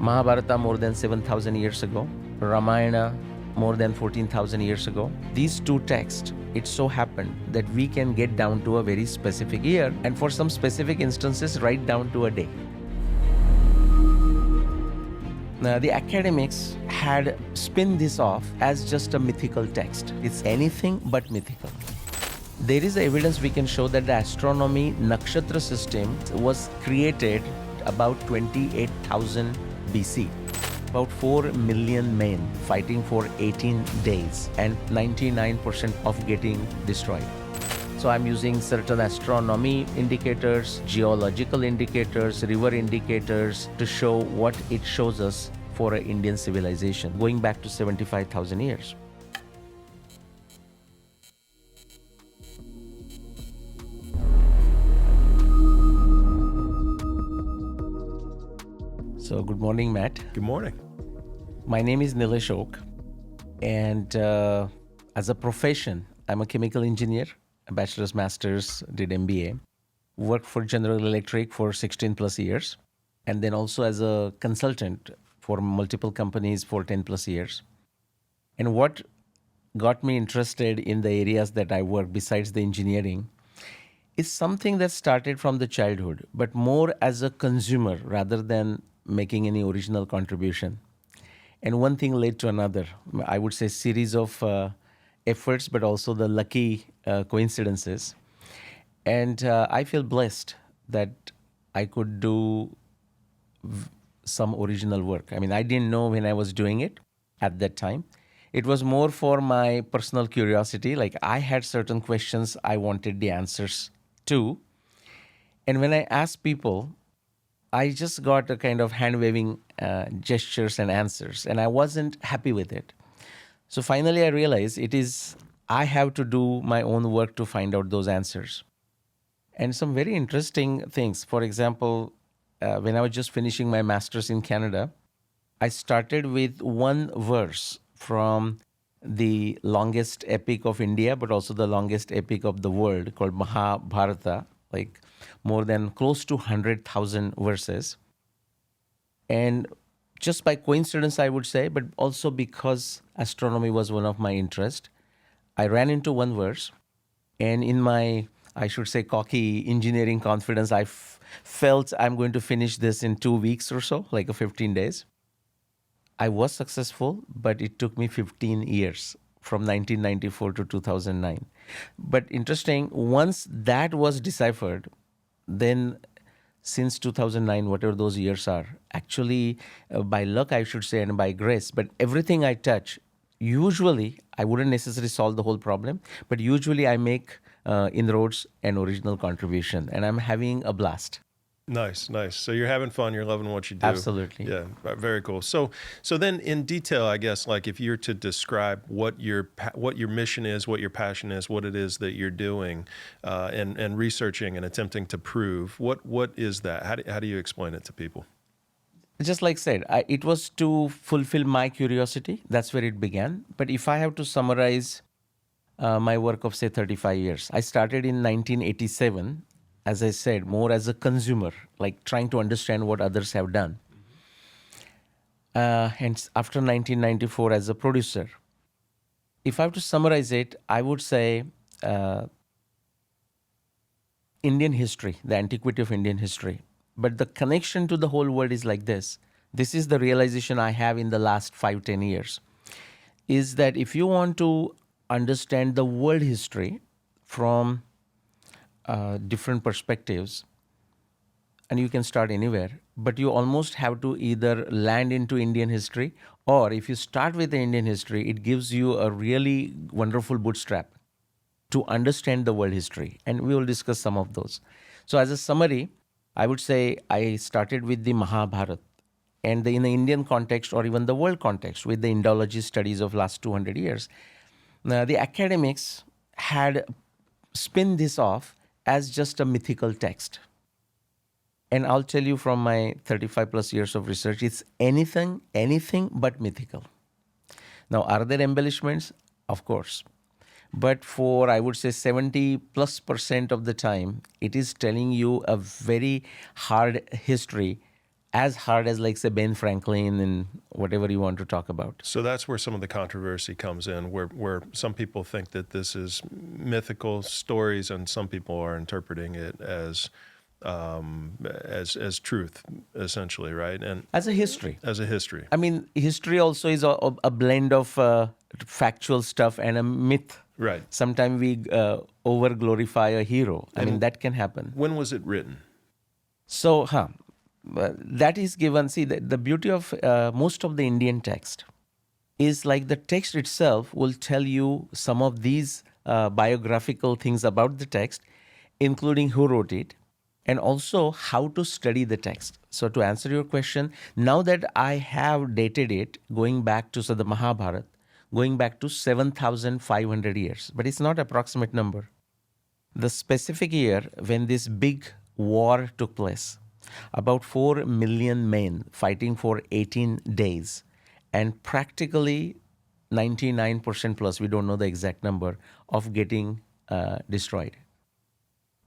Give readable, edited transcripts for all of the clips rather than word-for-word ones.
Mahabharata more than 7,000 years ago, Ramayana more than 14,000 years ago. These two texts, it so happened that we can get down to a very specific year and for some specific instances, right down to a day. Now, the academics had spun this off as just a mythical text. It's anything but mythical. There is evidence we can show that the astronomy nakshatra system was created about 28,000 BC. About 4 million men fighting for 18 days and 99% of getting destroyed. So I'm using certain astronomy indicators, geological indicators, river indicators to show what it shows us for an Indian civilization going back to 75,000 years. So good morning, Matt. Good morning. My name is Nilesh Oak, and as a profession, I'm a chemical engineer, a bachelor's, master's, did MBA, worked for General Electric for 16 plus years, and then also as a consultant for multiple companies for 10 plus years. And what got me interested in the areas that I work besides the engineering is something that started from the childhood, but more as a consumer rather than making any original contribution. And one thing led to another. I would say series of efforts, but also the lucky coincidences. And I feel blessed that I could do some original work. I mean, I didn't know when I was doing it at that time. It was more for my personal curiosity. Like I had certain questions I wanted the answers to. And when I asked people, I just got a kind of hand-waving gestures and answers, and I wasn't happy with it. So finally, I realized I have to do my own work to find out those answers. And some very interesting things. For example, when I was just finishing my master's in Canada, I started with one verse from the longest epic of India, but also the longest epic of the world called Mahabharata, like more than close to 100,000 verses. And just by coincidence, I would say, but also because astronomy was one of my interests, I ran into one verse. And in my, I should say, cocky engineering confidence, I felt I'm going to finish this in 2 weeks or so, like 15 days. I was successful, but it took me 15 years from 1994 to 2009. But interesting, once that was deciphered, then since 2009, whatever those years are, actually by luck, I should say, and by grace, but everything I touch, usually, I wouldn't necessarily solve the whole problem, but usually I make inroads and original contribution, and I'm having a blast. Nice. So you're having fun. You're loving what you do. Absolutely. Yeah, very cool. So then in detail, I guess, like if you're to describe what your mission is, what your passion is, what it is that you're doing, and researching and attempting to prove, what is that? How do you explain it to people? Just like I said, it was to fulfill my curiosity. That's where it began. But if I have to summarize my work of, say, 35 years, I started in 1987. As I said, more as a consumer, like trying to understand what others have done. And after 1994 as a producer. If I have to summarize it, I would say Indian history, the antiquity of Indian history. But the connection to the whole world is like this. This is the realization I have in the last 5-10 years, is that if you want to understand the world history from different perspectives, and you can start anywhere, but you almost have to either land into Indian history, or if you start with the Indian history, it gives you a really wonderful bootstrap to understand the world history. And we will discuss some of those. So as a summary, I would say I started with the Mahabharata, and in the Indian context or even the world context with the Indology studies of last 200 years. Now, the academics had spun this off as just a mythical text. And I'll tell you from my 35 plus years of research, it's anything but mythical. Now, are there embellishments? Of course. But for, I would say, 70+% of the time, it is telling you a very hard history as hard as, like, say, Ben Franklin and whatever you want to talk about. So that's where some of the controversy comes in, where some people think that this is mythical stories, and some people are interpreting it as truth, essentially, right? And As a history. as a history. I mean, history also is a blend of factual stuff and a myth. Right. Sometimes we over glorify a hero. I mean, that can happen. When was it written? So, that is given. See, the beauty of most of the Indian text is, like, the text itself will tell you some of these biographical things about the text, including who wrote it, and also how to study the text. So, to answer your question, now that I have dated it going back to, the Mahabharata, going back to 7,500 years, but it's not approximate number. The specific year when this big war took place, about 4 million men fighting for 18 days, and practically 99% plus, we don't know the exact number, of getting destroyed.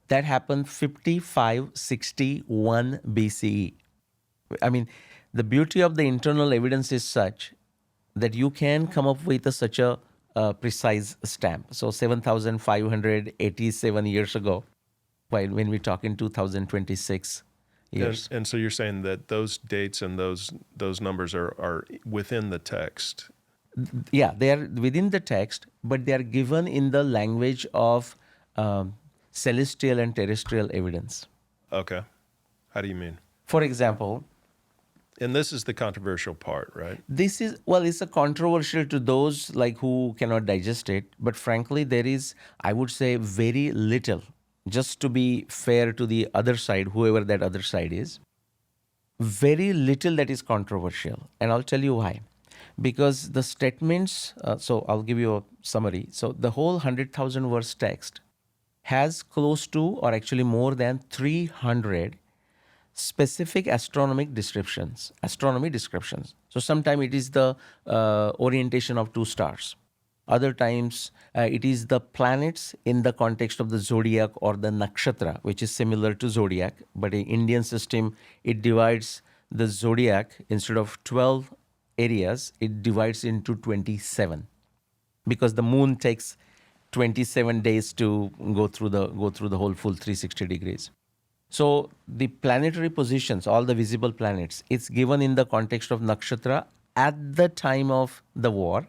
That happened 5561 BCE. I mean, the beauty of the internal evidence is such that you can come up with such a precise stamp. So 7,587 years ago, while when we talk in 2026 years. And so you're saying that those dates and those numbers are within the text. Yeah, they are within the text, but they are given in the language of celestial and terrestrial evidence. Okay. How do you mean? For example, and this is the controversial part, right? this is, well, it's a controversial to those, like, who cannot digest it, but frankly, there is, I would say, very little, just to be fair to the other side, whoever that other side is, very little that is controversial. And I'll tell you why. Because the statements, so I'll give you a summary. So the whole 100,000 verse text has close to, or actually more than, 300 specific astronomy descriptions. So sometimes it is the orientation of two stars. Other times it is the planets in the context of the zodiac or the nakshatra, which is similar to zodiac. But in Indian system, it divides the zodiac, instead of 12 areas, it divides into 27, because the moon takes 27 days to go through the whole full 360 degrees. So the planetary positions, all the visible planets, it's given in the context of nakshatra at the time of the war,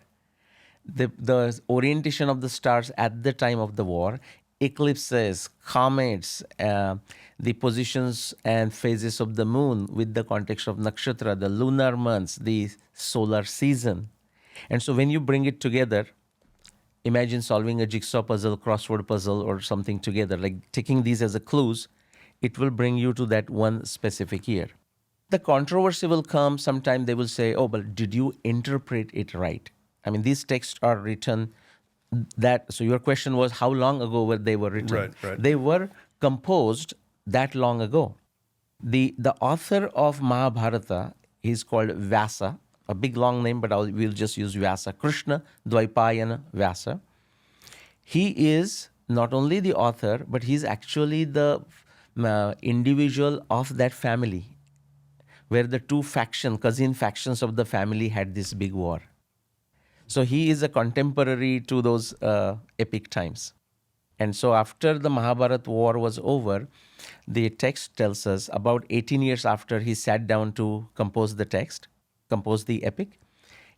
the orientation of the stars at the time of the war, eclipses, comets, the positions and phases of the moon with the context of nakshatra, the lunar months, the solar season. And so when you bring it together, imagine solving a jigsaw puzzle, crossword puzzle, or something together, like taking these as a clues, it will bring you to that one specific year. The controversy will come. Sometime they will say, oh, but did you interpret it right? I mean, these texts are written so your question was how long ago were they written? Right. They were composed that long ago. The author of Mahabharata is called Vyasa, a big long name, but we'll just use Vyasa, Krishna Dvaipayana Vyasa. He is not only the author, but he's actually the individual of that family where the two cousin factions of the family had this big war. So he is a contemporary to those epic times. And so after the Mahabharata War was over, the text tells us about 18 years after he sat down to compose the epic,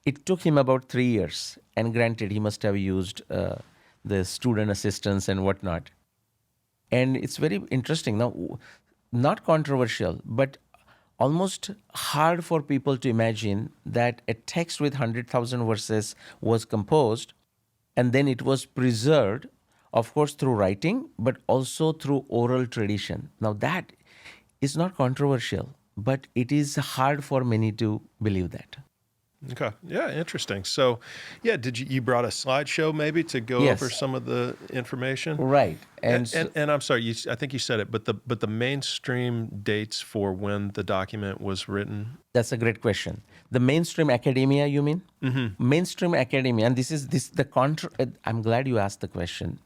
it took him about 3 years. And granted, he must have used the student assistants and whatnot. And it's very interesting. Now, not controversial, but almost hard for people to imagine that a text with 100,000 verses was composed and then it was preserved, of course, through writing, but also through oral tradition. Now, that is not controversial, but it is hard for many to believe that. Okay. Yeah, interesting. So, yeah, you brought a slideshow maybe to go Yes. over some of the information? Right. And I'm sorry, I think you said it, but the mainstream dates for when the document was written? That's a great question. The mainstream academia, you mean? Mm-hmm. Mainstream academia, and I'm glad you asked the question,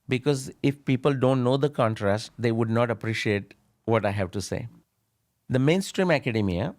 because if people don't know the contrast, they would not appreciate what I have to say. The mainstream academia,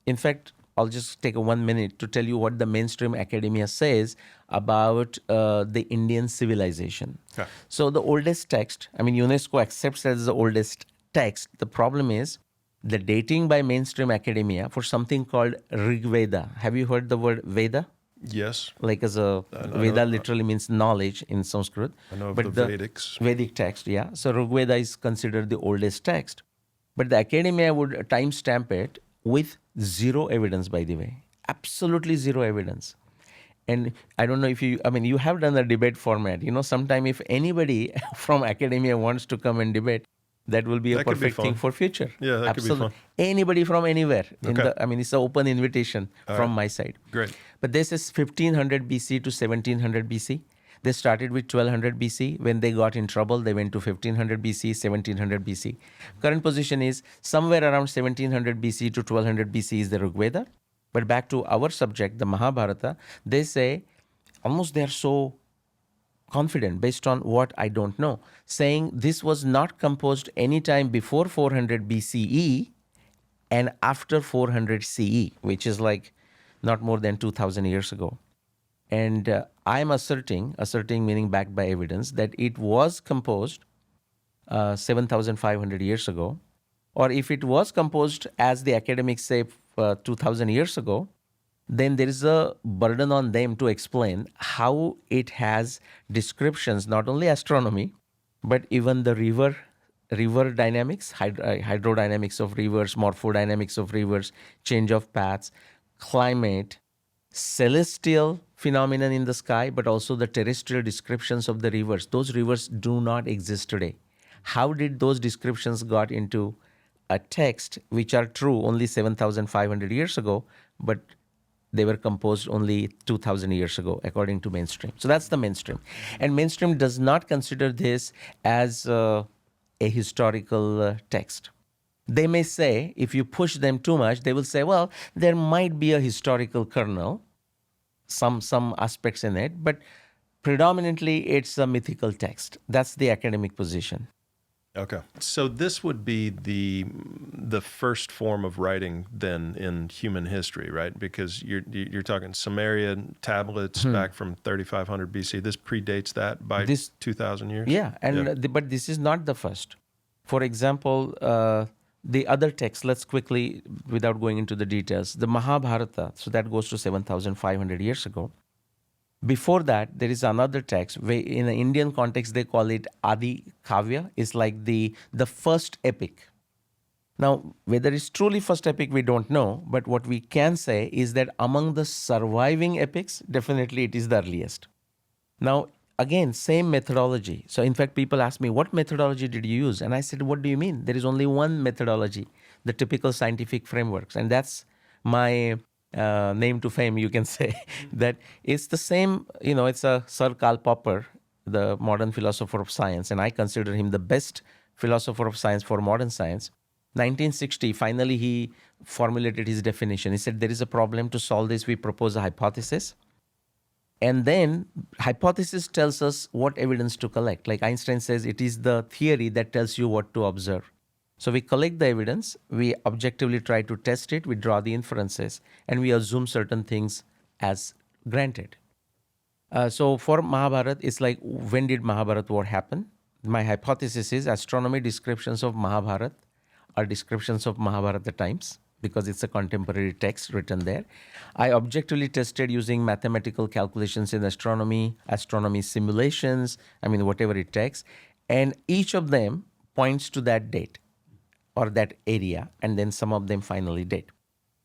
in fact, I'll just take 1 minute to tell you what the mainstream academia says about the Indian civilization. Okay. So the oldest text, I mean, UNESCO accepts as the oldest text. The problem is the dating by mainstream academia for something called Rig Veda. Have you heard the word Veda? Yes. Like as a Veda literally means knowledge in Sanskrit. I know of but the Vedics. Vedic text, yeah. So Rig Veda is considered the oldest text. But the academia would timestamp it with zero evidence, by the way. Absolutely zero evidence. And I don't know if you have done a debate format. Sometime if anybody from academia wants to come and debate, that will be a That could be perfect thing fun. for future. Yeah, that could be fun. Anybody from anywhere. Okay. It's an open invitation from my side. Great. But this is 1500 BC to 1700 BC. They started with 1200 BC. When they got in trouble, they went to 1500 BC, 1700 BC. Current position is somewhere around 1700 BC to 1200 BC is the Rig Veda. But back to our subject, the Mahabharata, they say almost they are so confident based on what I don't know, saying this was not composed any time before 400 BCE and after 400 CE, which is like not more than 2000 years ago. And I'm asserting meaning backed by evidence, that it was composed 7,500 years ago. Or if it was composed, as the academics say, 2,000 years ago, then there is a burden on them to explain how it has descriptions, not only astronomy, but even the river dynamics, hydrodynamics of rivers, morphodynamics of rivers, change of paths, climate, celestial phenomenon in the sky, but also the terrestrial descriptions of the rivers. Those rivers do not exist today. How did those descriptions got into a text which are true only 7,500 years ago, but they were composed only 2,000 years ago, according to mainstream? So that's the mainstream. And mainstream does not consider this as a historical text. They may say, if you push them too much, they will say, well, there might be a historical kernel, some aspects in it, but predominantly it's a mythical text. That's the academic position. Okay. So this would be the first form of writing then in human history, right? Because you're talking Sumerian tablets back from 3,500 BC. This predates that by 2,000 years? Yeah, but this is not the first. For example, the other text, let's quickly, without going into the details, the Mahabharata, so that goes to 7,500 years ago. Before that, there is another text where in an Indian context, they call it Adi Kavya. It's like the first epic. Now, whether it's truly first epic, we don't know. But what we can say is that among the surviving epics, definitely it is the earliest. Now, again, same methodology. So in fact, people ask me, what methodology did you use? And I said, what do you mean? There is only one methodology, the typical scientific frameworks. And that's my name to fame, you can say, that it's the same, it's a Sir Karl Popper, the modern philosopher of science, and I consider him the best philosopher of science for modern science. 1960, finally he formulated his definition. He said, there is a problem. To solve this, we propose a hypothesis. And then hypothesis tells us what evidence to collect. Like Einstein says, it is the theory that tells you what to observe. So we collect the evidence, we objectively try to test it, we draw the inferences, and we assume certain things as granted. So for Mahabharata, it's like, when did Mahabharata War happen? My hypothesis is astronomy descriptions of Mahabharata are descriptions of Mahabharata times, because it's a contemporary text written there. I objectively tested using mathematical calculations in astronomy simulations, whatever it takes. And each of them points to that date or that area, and then some of them finally date.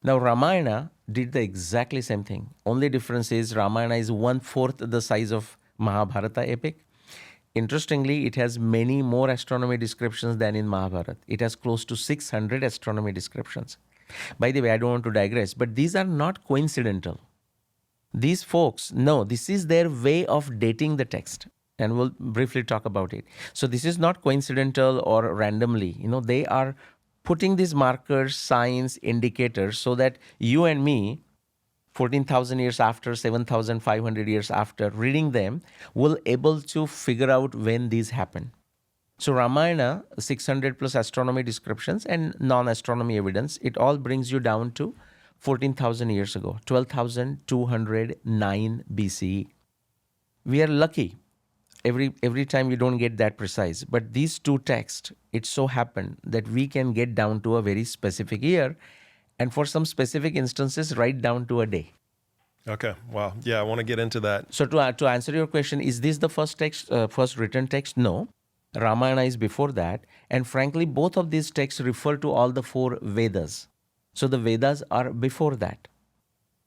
Now, Ramayana did the exactly same thing. Only difference is Ramayana is 1/4 the size of Mahabharata epic. Interestingly, it has many more astronomy descriptions than in Mahabharata. It has close to 600 astronomy descriptions. By the way, I don't want to digress, but these are not coincidental. These folks, no, this is their way of dating the text. And we'll briefly talk about it. So this is not coincidental or randomly. They are putting these markers, signs, indicators, so that you and me, 14,000 years after, 7,500 years after, reading them, will able to figure out when these happen. So Ramayana, 600 plus astronomy descriptions and non-astronomy evidence, it all brings you down to 14,000 years ago, 12,209 BCE. We are lucky every time we don't get that precise. But these two texts, it so happened that we can get down to a very specific year, and for some specific instances, right down to a day. Okay. Wow. Yeah, I want to get into that. So to answer your question, is this the first text, first written text? No. Ramayana is before that. And frankly, both of these texts refer to all the four Vedas. So the Vedas are before that.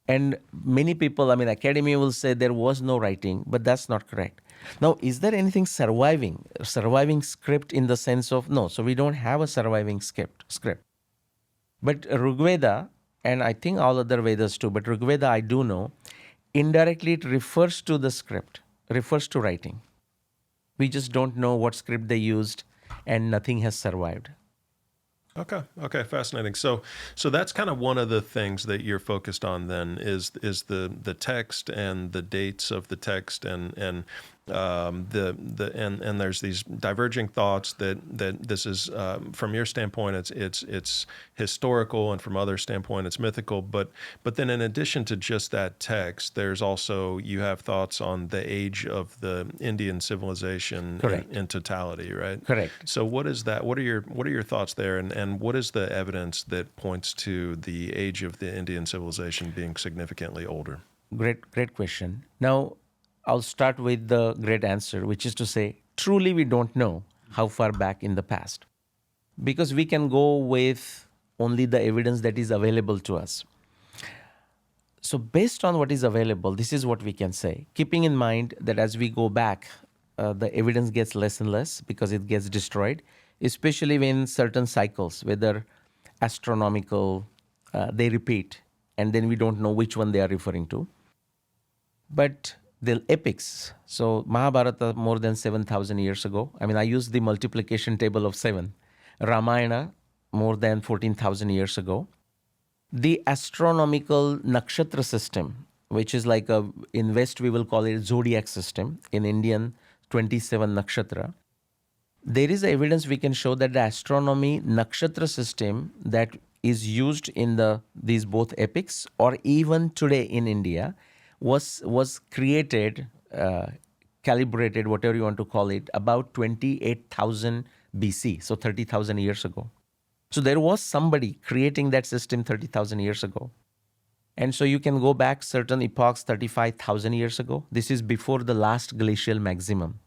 And many people, academia will say there was no writing, but that's not correct. Now, is there anything surviving script in the sense of, no, so we don't have a surviving script. But Rigveda, and I think all other Vedas too, but Rigveda I do know, indirectly it refers to the script, refers to writing. We just don't know what script they used, and nothing has survived. Okay. Okay. Fascinating. So that's kind of one of the things that you're focused on then is the text and the dates of the text and and there's these diverging thoughts that this is from your standpoint it's historical, and from other standpoint it's mythical, but then in addition to just that text, there's also, you have thoughts on the age of the Indian civilization in totality, right? Correct. So what is that? What are your thoughts there, and what is the evidence that points to the age of the Indian civilization being significantly older? Great question. Now, I'll start with the great answer, which is to say, truly we don't know how far back in the past, because we can go with only the evidence that is available to us. So based on what is available, this is what we can say, keeping in mind that as we go back, the evidence gets less and less because it gets destroyed, especially when certain cycles, whether astronomical, they repeat, and then we don't know which one they are referring to. But the epics, so Mahabharata more than 7,000 years ago. I use the multiplication table of 7. Ramayana more than 14,000 years ago. The astronomical nakshatra system, which is like in West we will call it zodiac system, in Indian 27 nakshatra. There is evidence we can show that the astronomy nakshatra system that is used in these both epics, or even today in India, was created, calibrated, whatever you want to call it, about 28,000 BC, so 30,000 years ago. So there was somebody creating that system 30,000 years ago. And so you can go back certain epochs 35,000 years ago. This is before the last glacial maximum,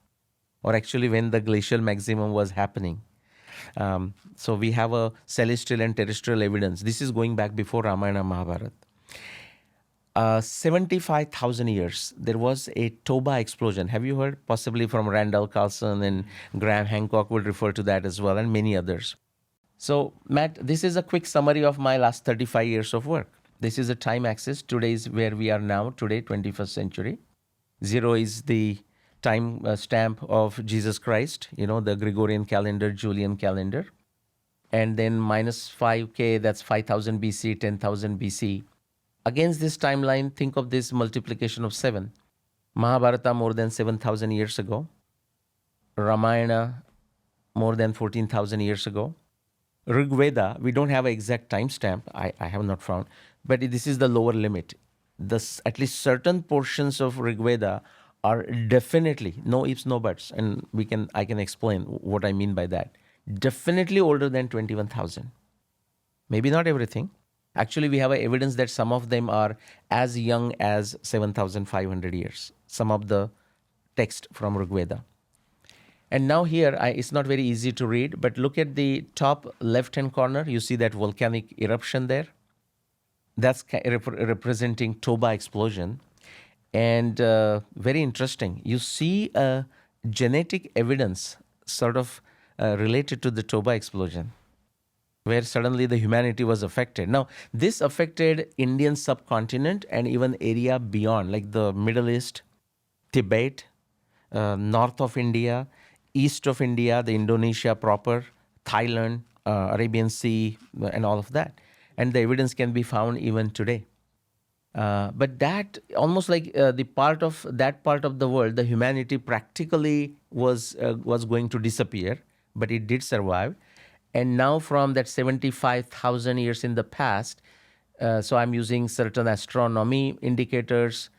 or actually when the glacial maximum was happening. So we have a celestial and terrestrial evidence. This is going back before Ramayana and Mahabharata. 75,000 years, there was a Toba explosion. Have you heard? Possibly from Randall Carlson, and Graham Hancock would refer to that as well, and many others. So, Matt, this is a quick summary of my last 35 years of work. This is a time axis. Today is where we are now, today, 21st century. 0 is the time stamp of Jesus Christ, the Gregorian calendar, Julian calendar. And then minus 5K, that's 5,000 BC, 10,000 BC. Against this timeline, think of this multiplication of 7. Mahabharata more than 7,000 years ago. Ramayana more than 14,000 years ago. Rigveda, we don't have an exact timestamp, I have not found, but this is the lower limit. At least certain portions of Rigveda are definitely, no ifs, no buts, and I can explain what I mean by that. Definitely older than 21,000. Maybe not everything. Actually, we have evidence that some of them are as young as 7,500 years, some of the text from Rigveda. And now here, it's not very easy to read, but look at the top left-hand corner. You see that volcanic eruption there? That's representing Toba explosion. And very interesting. You see genetic evidence sort of related to the Toba explosion, where suddenly the humanity was affected. Now, this affected Indian subcontinent and even area beyond, like the Middle East, Tibet, north of India, east of India, the Indonesia proper, Thailand, Arabian Sea, and all of that. And the evidence can be found even today. But that, almost like that part of the world, the humanity practically was going to disappear but it did survive. And now from that 75,000 years in the past, so I'm using certain astronomy indicators,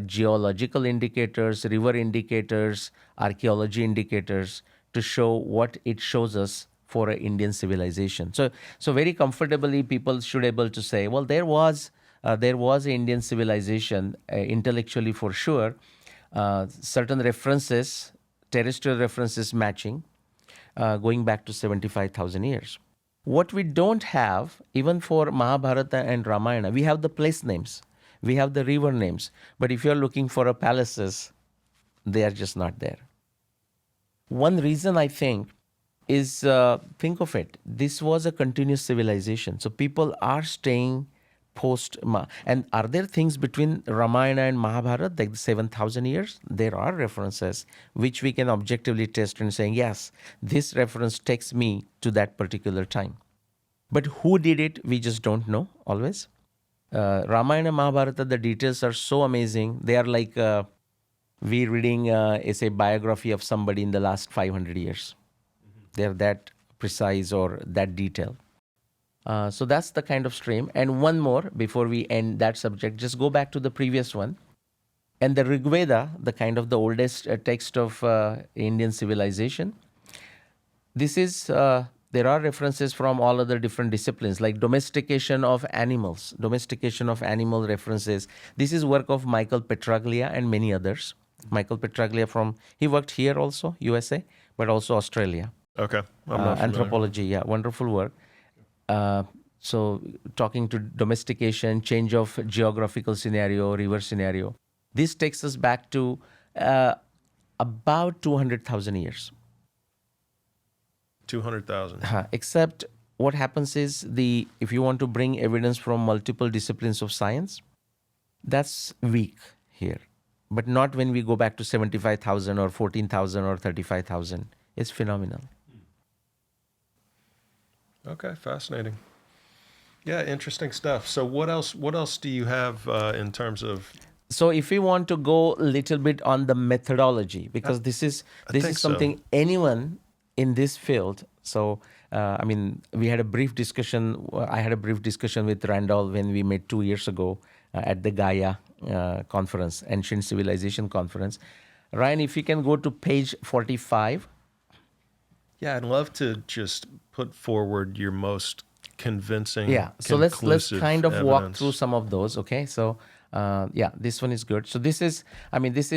geological indicators, river indicators, archaeology indicators to show what it shows us for an Indian civilization. So very comfortably, people should able to say, well, there was an Indian civilization intellectually for sure. Certain references, terrestrial references matching, going back to 75,000 years. What we don't have, even for Mahabharata and Ramayana, we have the place names, we have the river names, but if you're looking for a palaces, they are just not there. One reason I think is, think of it, this was a continuous civilization. So people are staying post. And are there things between Ramayana and Mahabharata, like the 7,000 years? There are references which we can objectively test and saying, yes, this reference takes me to that particular time. But who did it, we just don't know always. Ramayana and Mahabharata, the details are so amazing. They are like we reading a biography of somebody in the last 500 years. They're that precise or that detailed. So that's the kind of stream. And one more before we end that subject, just go back to the previous one. And the Rig Veda, the kind of the oldest text of Indian civilization, this is, there are references from all other different disciplines like domestication of animals, domestication of animal references. This is work of Michael Petraglia and many others. Michael Petraglia he worked here also, USA, but also Australia. Okay. I'm not familiar. Anthropology, yeah, wonderful work. So talking to domestication, change of geographical scenario, river scenario. This takes us back to about 200,000 years. 200,000. Except what happens is if you want to bring evidence from multiple disciplines of science, that's weak here. But not when we go back to 75,000 or 14,000 or 35,000. It's phenomenal. Okay, fascinating. Yeah, interesting stuff. So what else do you have in terms of? So if we want to go a little bit on the methodology, because this is something anyone in this field. So I mean, we had a brief discussion. I had a brief discussion with Randall when we met 2 years ago at the Gaia conference, Ancient Civilization Conference. Ryan, if you can go to page 45. Yeah, I'd love to just put forward your most convincing. Yeah, so let's kind of evidence. walk through some of those. Okay, so yeah, this one is good. So this is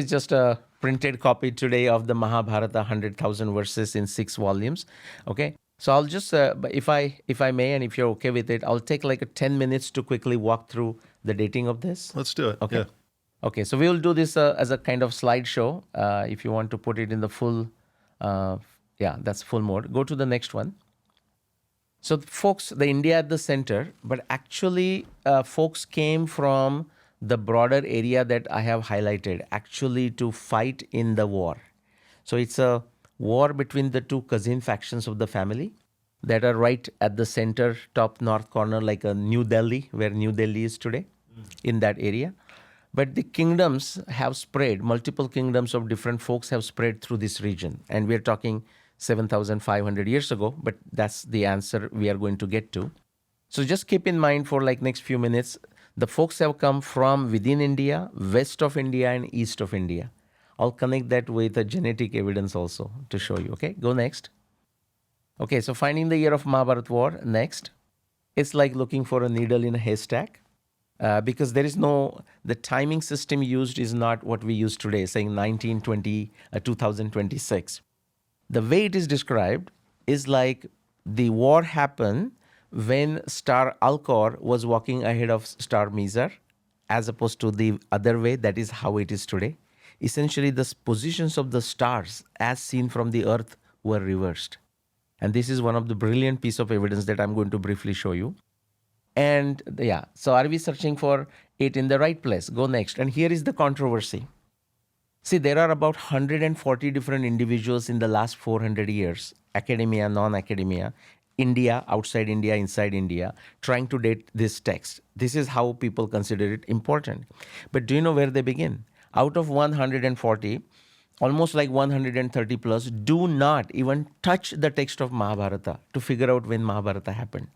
just a printed copy today of the Mahabharata, 100,000 verses in 6 volumes. Okay, so I'll just if I may, and if you're okay with it, I'll take like 10 minutes to quickly walk through the dating of this. Let's do it. Okay. Yeah. Okay, so we'll do this as a kind of slideshow. If you want to put it in the full, that's full mode. Go to the next one. So folks, the India at the center, but actually folks came from the broader area that I have highlighted, actually to fight in the war. So it's a war between the two cousin factions of the family that are right at the center, top north corner, like a New Delhi, where New Delhi is today, in that area. But the kingdoms have spread, multiple kingdoms of different folks have spread through this region. And we're talking 7,500 years ago, but that's the answer we are going to get to. So just keep in mind for like next few minutes, the folks have come from within India, west of India, and east of India. I'll connect that with the genetic evidence also to show you. Okay, go next. Okay, so finding the year of Mahabharata War, next. It's like looking for a needle in a haystack. Because there is the timing system used is not what we use today, saying 2026. The way it is described is like the war happened when star Alcor was walking ahead of star Mizar, as opposed to the other way. That is how it is today. Essentially, the positions of the stars as seen from the earth were reversed. And this is one of the brilliant piece of evidence that I'm going to briefly show you. And yeah, so are we searching for it in the right place? Go next. And here is the controversy. See, there are about 140 different individuals in the last 400 years, academia, non-academia, India, outside India, inside India, trying to date this text. This is how people consider it important. But do you know where they begin? Out of 140, almost like 130 plus, do not even touch the text of Mahabharata to figure out when Mahabharata happened.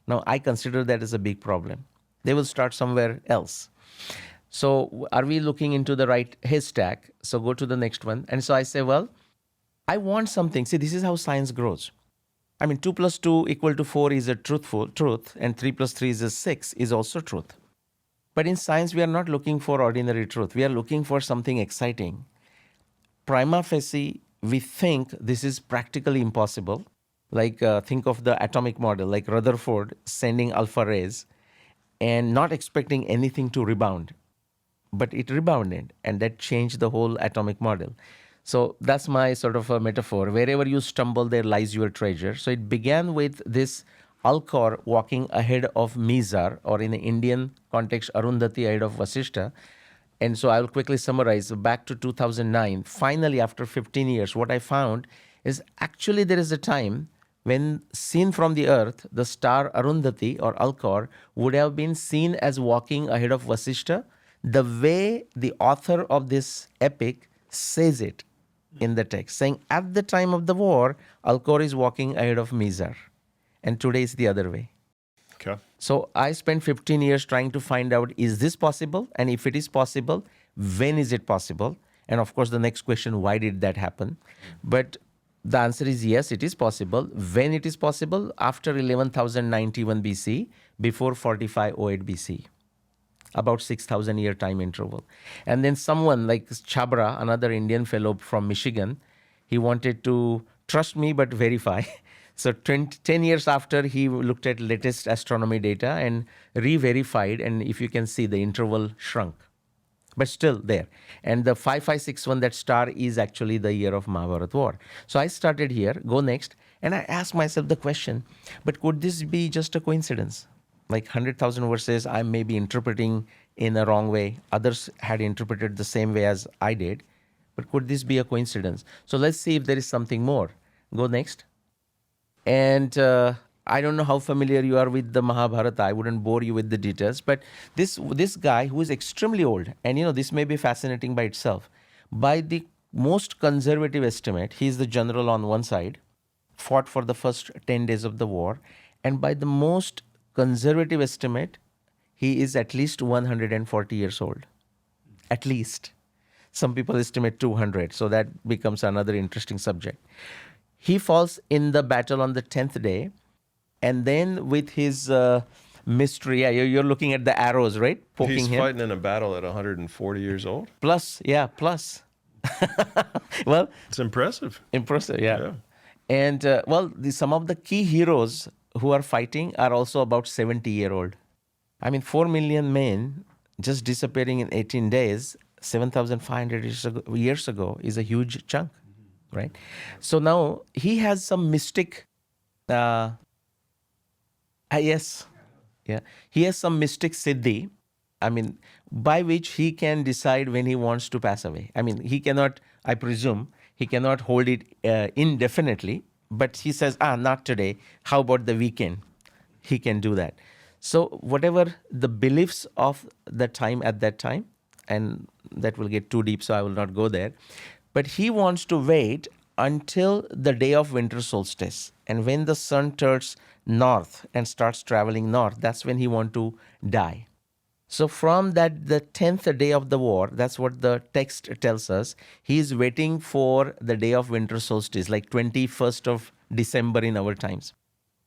Now, I consider that as a big problem. They will start somewhere else. So, are we looking into the right haystack? So, go to the next one. And so I say, well, I want something. See, this is how science grows. I mean, 2 plus 2 equal to 4 is a truth, and 3 plus 3 is a 6 is also truth. But in science, we are not looking for ordinary truth. We are looking for something exciting. Prima facie, we think this is practically impossible. Like think of the atomic model, like Rutherford sending alpha rays and not expecting anything to rebound. But it rebounded, and that changed the whole atomic model. So that's my sort of a metaphor. Wherever you stumble, there lies your treasure. So it began with this Alcor walking ahead of Mizar, or in the Indian context, Arundhati ahead of Vasishta. And so I'll quickly summarize. Back to 2009, finally, after 15 years, what I found is actually there is a time when seen from the earth, the star Arundhati or Alcor would have been seen as walking ahead of Vasishta, the way the author of this epic says it in the text, saying at the time of the war, Alcor is walking ahead of Mizar. And today is the other way. Okay. So I spent 15 years trying to find out, is this possible? And if it is possible, when is it possible? And of course, the next question, why did that happen? But the answer is yes, it is possible. When it is possible? After 11,091 BC, before 4508 BC. About 6,000 year time interval. And then someone like Chabra, another Indian fellow from Michigan, he wanted to trust me but verify. So 10 years after, he looked at latest astronomy data and re-verified, and if you can see, the interval shrunk. But still there. And the 5561, that star, is actually the year of Mahabharata War. So I started here, go next, and I asked myself the question, but could this be just a coincidence? Like 100,000 verses, I may be interpreting in a wrong way. Others had interpreted the same way as I did. But could this be a coincidence? So let's see if there is something more. Go next. And I don't know how familiar you are with the Mahabharata. I wouldn't bore you with the details. But this guy, who is extremely old, and this may be fascinating by itself. By the most conservative estimate, he is the general on one side, fought for the first 10 days of the war. And by the most conservative estimate, he is at least 140 years old. At least. Some people estimate 200. So that becomes another interesting subject. He falls in the battle on the 10th day. And then with his mystery, you're looking at the arrows, right? Poking He's him. fighting in a battle at 140 years old? Plus. Well, it's impressive. Yeah. And some of the key heroes who are fighting are also about 70-year-old. I mean, 4 million men just disappearing in 18 days, 7,500 years ago is a huge chunk, right? So now he has some mystic, he has some mystic siddhi, I mean, by which he can decide when he wants to pass away. I mean, he cannot, I presume, he cannot hold it indefinitely, but he says, not today, how about the weekend? He can do that. So whatever the beliefs of the time at that time, and that will get too deep, so I will not go there, but he wants to wait until the day of winter solstice. And when the sun turns north and starts traveling north, that's when he wants to die. So from that, the 10th day of the war, that's what the text tells us, he is waiting for the day of winter solstice, like 21st of December in our times.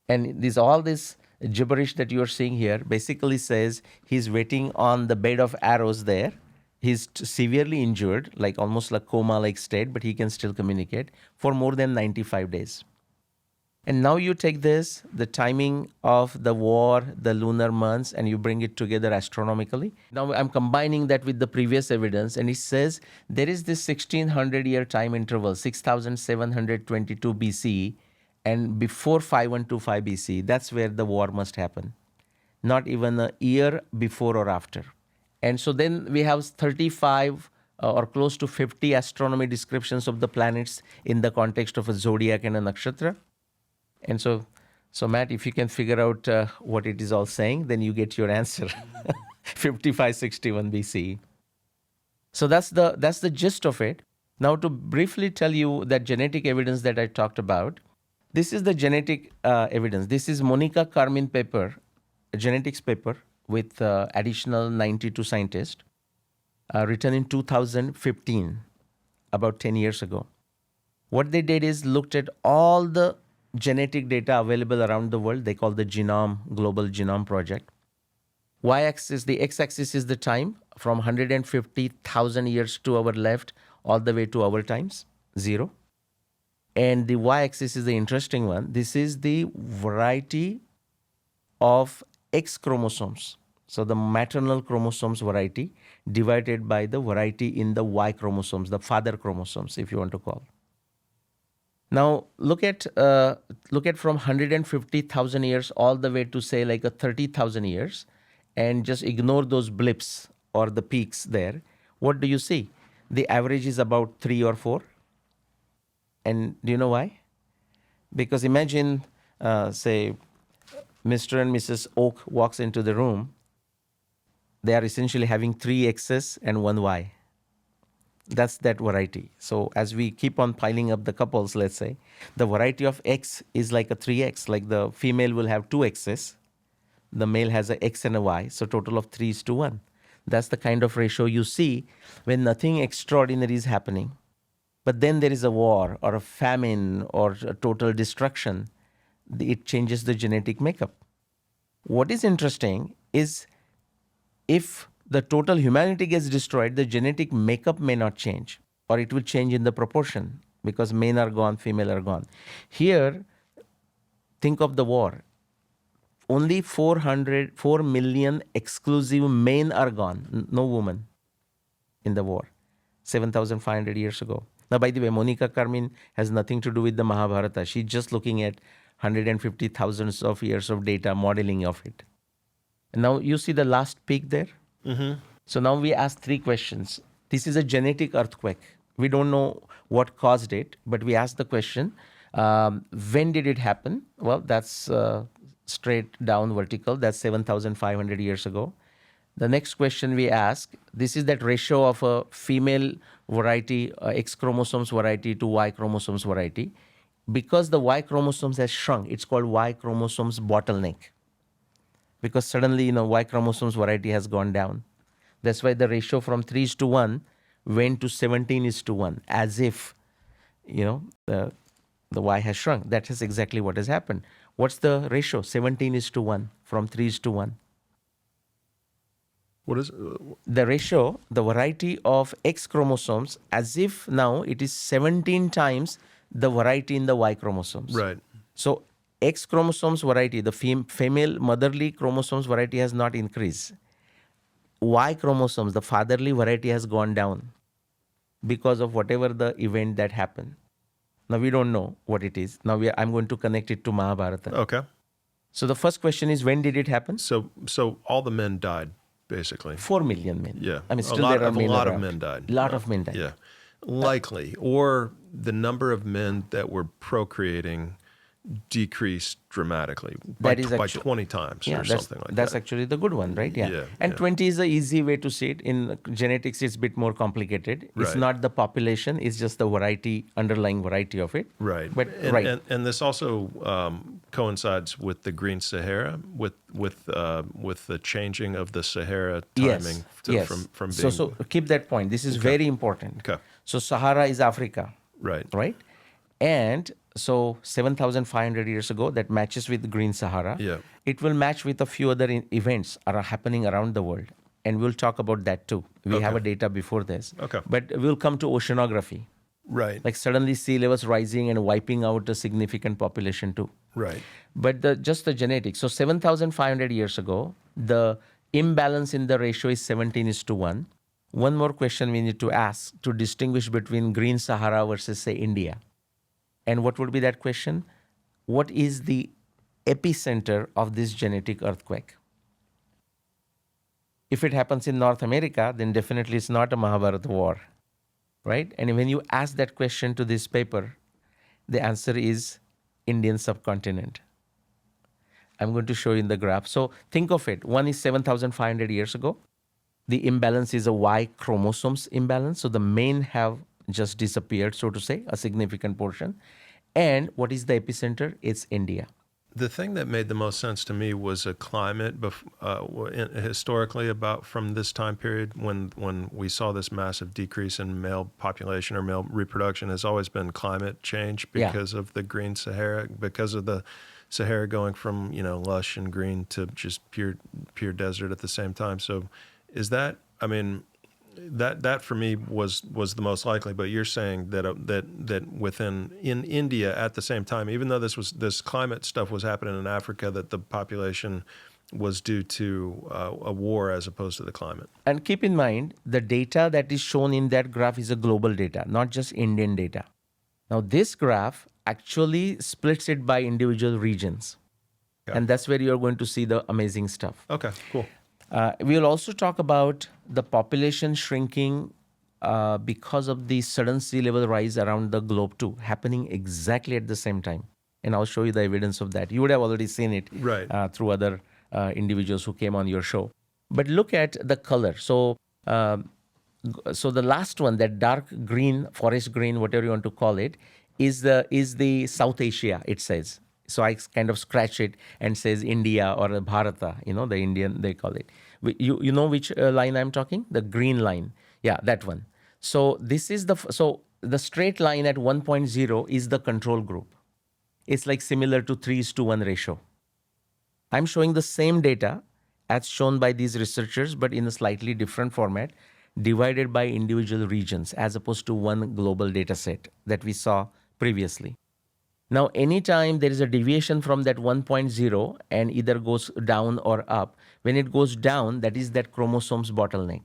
And all this gibberish that you're seeing here basically says he's waiting on the bed of arrows there. He's severely injured, like almost like coma-like state, but he can still communicate for more than 95 days. And now you take this, the timing of the war, the lunar months, and you bring it together astronomically. Now I'm combining that with the previous evidence, and it says there is this 1600-year time interval, 6722 BC, and before 5125 BC, that's where the war must happen. Not even a year before or after. And so then we have 35 or close to 50 astronomy descriptions of the planets in the context of a zodiac and a nakshatra. And so Matt, if you can figure out what it is all saying, then you get your answer. 5561 BC. So that's the gist of it. Now, to briefly tell you that genetic evidence that I talked about, this is the genetic evidence. This is Monica Carmin paper, a genetics paper with additional 92 scientists, written in 2015, about 10 years ago. What they did is looked at all the genetic data available around the world. They call the genome, Global Genome Project. Y-axis, the x-axis is the time from 150,000 years to our left all the way to our times, 0. And the y-axis is the interesting one. This is the variety of X chromosomes. So the maternal chromosomes variety divided by the variety in the Y chromosomes, the father chromosomes, if you want to call. Now look at from 150,000 years all the way to say like a 30,000 years, and just ignore those blips or the peaks there. What do you see? The average is about 3 or 4. And do you know why? Because imagine, say, Mr. and Mrs. Oak walks into the room. They are essentially having 3 X's and 1 Y. That's that variety. So as we keep on piling up the couples, let's say, the variety of X is like a 3X. Like the female will have 2 X's. The male has a X and a Y. So total of 3:1. That's the kind of ratio you see when nothing extraordinary is happening. But then there is a war or a famine or a total destruction. It changes the genetic makeup. What is interesting is if the total humanity gets destroyed, the genetic makeup may not change, or it will change in the proportion because men are gone, female are gone. Here, think of the war. Only 4 million exclusive men are gone, no woman in the war, 7,500 years ago. Now, by the way, Monica Carmin has nothing to do with the Mahabharata. She's just looking at 150,000 of years of data, modeling of it. And now you see the last peak there? Mm-hmm. So now we ask 3 questions. This is a genetic earthquake. We don't know what caused it, but we ask the question, when did it happen? Well, that's straight down vertical. That's 7,500 years ago. The next question we ask, this is that ratio of a female variety, X chromosomes variety to Y chromosomes variety. Because the Y chromosomes has shrunk, it's called Y chromosomes bottleneck. Because suddenly, Y chromosomes variety has gone down. That's why the ratio from 3:1 went to 17:1, as if, the Y has shrunk. That is exactly what has happened. What's the ratio? 17:1 from 3:1. What is The ratio, the variety of X chromosomes, as if now it is 17 times the variety in the Y chromosomes. right? So X chromosomes variety, the female motherly chromosomes variety has not increased. Y chromosomes, the fatherly variety has gone down because of whatever the event that happened. Now we don't know what it is. Now I'm going to connect it to Mahabharata. Okay. So the first question is, when did it happen? So all the men died, basically. 4 million men. Yeah. I mean, still a lot, there are men a lot around. of men died. A lot of men died. Yeah. Likely. Or the number of men that were procreating decreased dramatically by 20 times or something like that. That's actually the good one, right? Yeah. And 20 is the easy way to see it. In genetics, it's a bit more complicated. It's Right. not the population, it's just the variety, underlying variety of it. Right. But and this also coincides with the Green Sahara, with the changing of the Sahara timing from being So keep that point. This is very important. Okay. So Sahara is Africa. Right. And so 7,500 years ago, that matches with Green Sahara. Yeah. It will match with a few other events are happening around the world. And we'll talk about that too. We have a data before this. Okay. But we'll come to oceanography. Right. Like suddenly sea levels rising and wiping out a significant population too. Right. But just the genetics. So 7,500 years ago, the imbalance in the ratio is 17:1. One more question we need to ask to distinguish between Green Sahara versus, say, India. And what would be that question? What is the epicenter of this genetic earthquake? If it happens in North America, then definitely it's not a Mahabharata War, right? And when you ask that question to this paper, the answer is Indian subcontinent. I'm going to show you in the graph. So think of it. One is 7,500 years ago. The imbalance is a Y chromosomes imbalance. So the men have just disappeared, so to say, a significant portion. And what is the epicenter? It's India. The thing that made the most sense to me was a climate historically about from this time period when we saw this massive decrease in male population or male reproduction has always been climate change because of the green Sahara, because of the Sahara going from, lush and green to just pure desert at the same time. So is that, I mean, that for me was the most likely, but you're saying that in India at the same time, even though this climate stuff was happening in Africa, that the population was due to a war as opposed to the climate. And keep in mind, the data that is shown in that graph is a global data, not just Indian data. Now, this graph actually splits it by individual regions. Okay. And that's where you're going to see the amazing stuff. Okay, cool. We'll also talk about the population shrinking because of the sudden sea level rise around the globe too, happening exactly at the same time. And I'll show you the evidence of that. You would have already seen it through other individuals who came on your show. But look at the color. So the last one, that dark green, forest green, whatever you want to call it, is the South Asia, it says. So I kind of scratch it and says India or Bharata, the Indian, they call it. You know which line I'm talking? The green line. Yeah, that one. So this is the straight line at 1.0 is the control group. It's like similar to 3:1 ratio. I'm showing the same data as shown by these researchers, but in a slightly different format, divided by individual regions as opposed to one global data set that we saw previously. Now, anytime there is a deviation from that 1.0 and either goes down or up, when it goes down, that is that chromosomes bottleneck.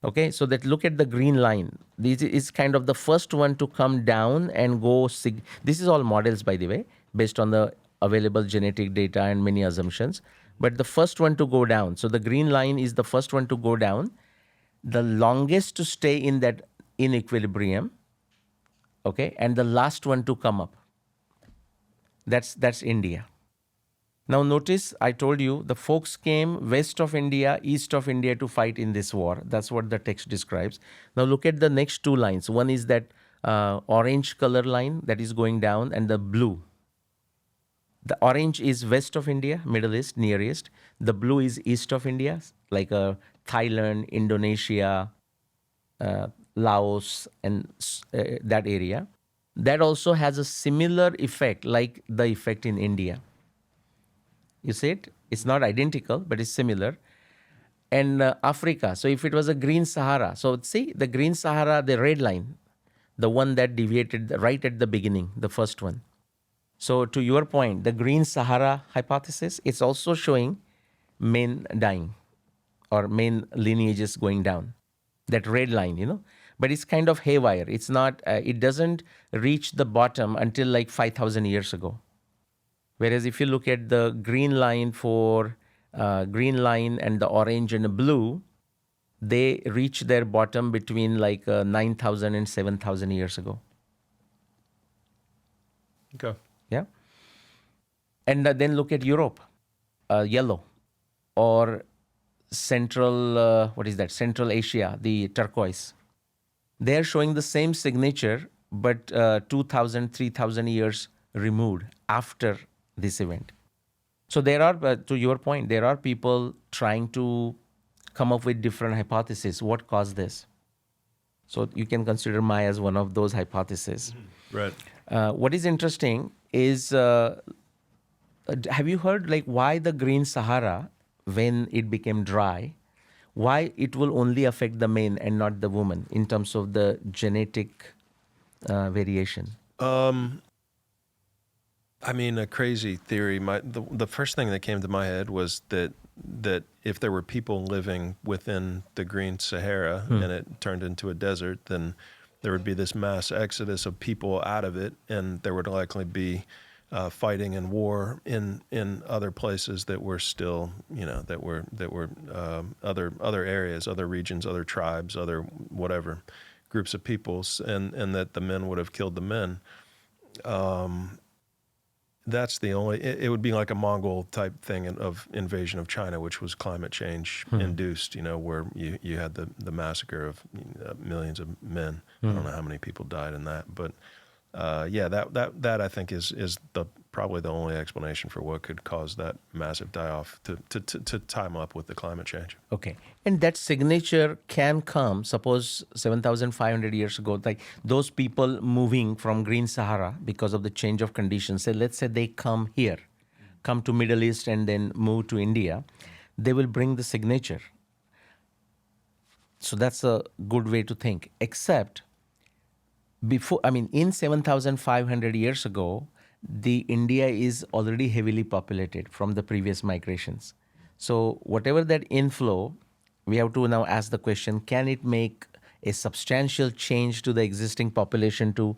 Okay, so that look at the green line. This is kind of the first one to come down and go. This is all models, by the way, based on the available genetic data and many assumptions. But the first one to go down. So the green line is the first one to go down. The longest to stay in that in equilibrium. Okay, and the last one to come up. That's India. Now notice I told you the folks came west of India, east of India to fight in this war. That's what the text describes. Now look at the next two lines. One is that orange color line that is going down, and the blue. The orange is west of India, Middle East, Near East. The blue is east of India, like Thailand, Indonesia, Laos, and that area. That also has a similar effect like the effect in India. You see it? It's not identical, but it's similar. And Africa, so if it was a green Sahara, so see the green Sahara, the red line, the one that deviated right at the beginning, the first one. So to your point, the green Sahara hypothesis, it's also showing men dying or men lineages going down. That red line, but it's kind of haywire. It's not, it doesn't reach the bottom until like 5,000 years ago. Whereas if you look at the green line green line and the orange and the blue, they reach their bottom between like 9,000 and 7,000 years ago. Okay. Yeah. And then look at Europe, yellow, or Central Asia, the turquoise. They're showing the same signature, but 2,000, 3,000 years removed after this event. So there are, to your point, there are people trying to come up with different hypotheses. What caused this? So you can consider Maya as one of those hypotheses. Right. What is interesting is, have you heard like why the green Sahara, when it became dry, why it will only affect the men and not the woman in terms of the genetic variation? I mean, a crazy theory. The first thing that came to my head was that if there were people living within the green Sahara and it turned into a desert, then there would be this mass exodus of people out of it, and there would likely be fighting and war in other places that were still, that were other areas, other regions, other tribes, other whatever groups of peoples, and that the men would have killed the men. That's the only. It would be like a Mongol type thing of invasion of China, which was climate change induced. Where you had the massacre of millions of men. I don't know how many people died in that, but yeah, that I think is the probably the only explanation for what could cause that massive die off to time up with the climate change. Okay. And that signature can come, suppose 7,500 years ago, like those people moving from Green Sahara because of the change of conditions, say, let's say they come here, come to Middle East and then move to India, they will bring the signature. So that's a good way to think. Except in 7,500 years ago, the India is already heavily populated from the previous migrations. So whatever that inflow, we have to now ask the question, can it make a substantial change to the existing population to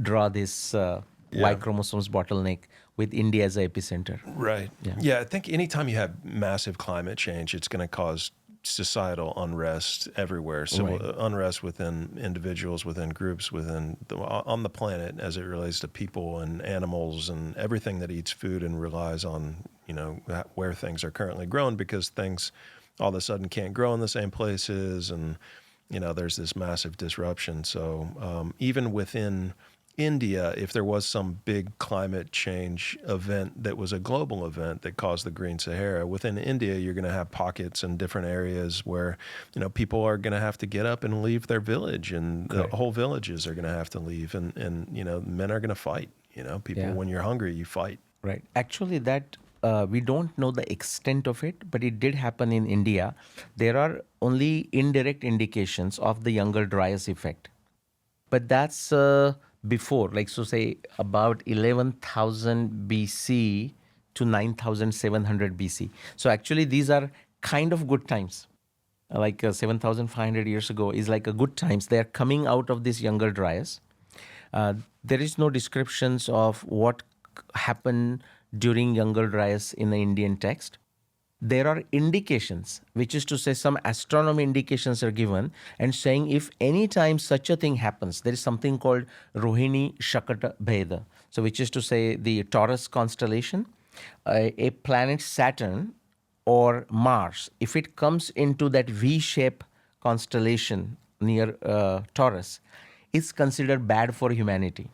draw this Y chromosomes bottleneck with India as an epicenter? Right. Yeah, I think anytime you have massive climate change, it's going to cause societal unrest everywhere. Civil unrest within individuals, within groups, on the planet as it relates to people and animals and everything that eats food and relies on, where things are currently grown, because things all of a sudden can't grow in the same places, and there's this massive disruption. So even within India, if there was some big climate change event that was a global event that caused the Green Sahara, within India, you're going to have pockets and different areas where, people are going to have to get up and leave their village, and the whole villages are going to have to leave, and men are going to fight. People, when you're hungry, you fight. Right. Actually, that we don't know the extent of it, but it did happen in India. There are only indirect indications of the Younger Dryas effect. But that's before, say about 11,000 BC to 9,700 BC. So actually these are kind of good times. 7,500 years ago is like a good times. They are coming out of this Younger Dryas. There is no descriptions of what happened during Younger Dryas in the Indian text. There are indications, which is to say some astronomy indications are given, and saying if any time such a thing happens, there is something called Rohini Shakata Bheda. So which is to say the Taurus constellation, a planet Saturn or Mars, if it comes into that V-shape constellation near Taurus, it's considered bad for humanity.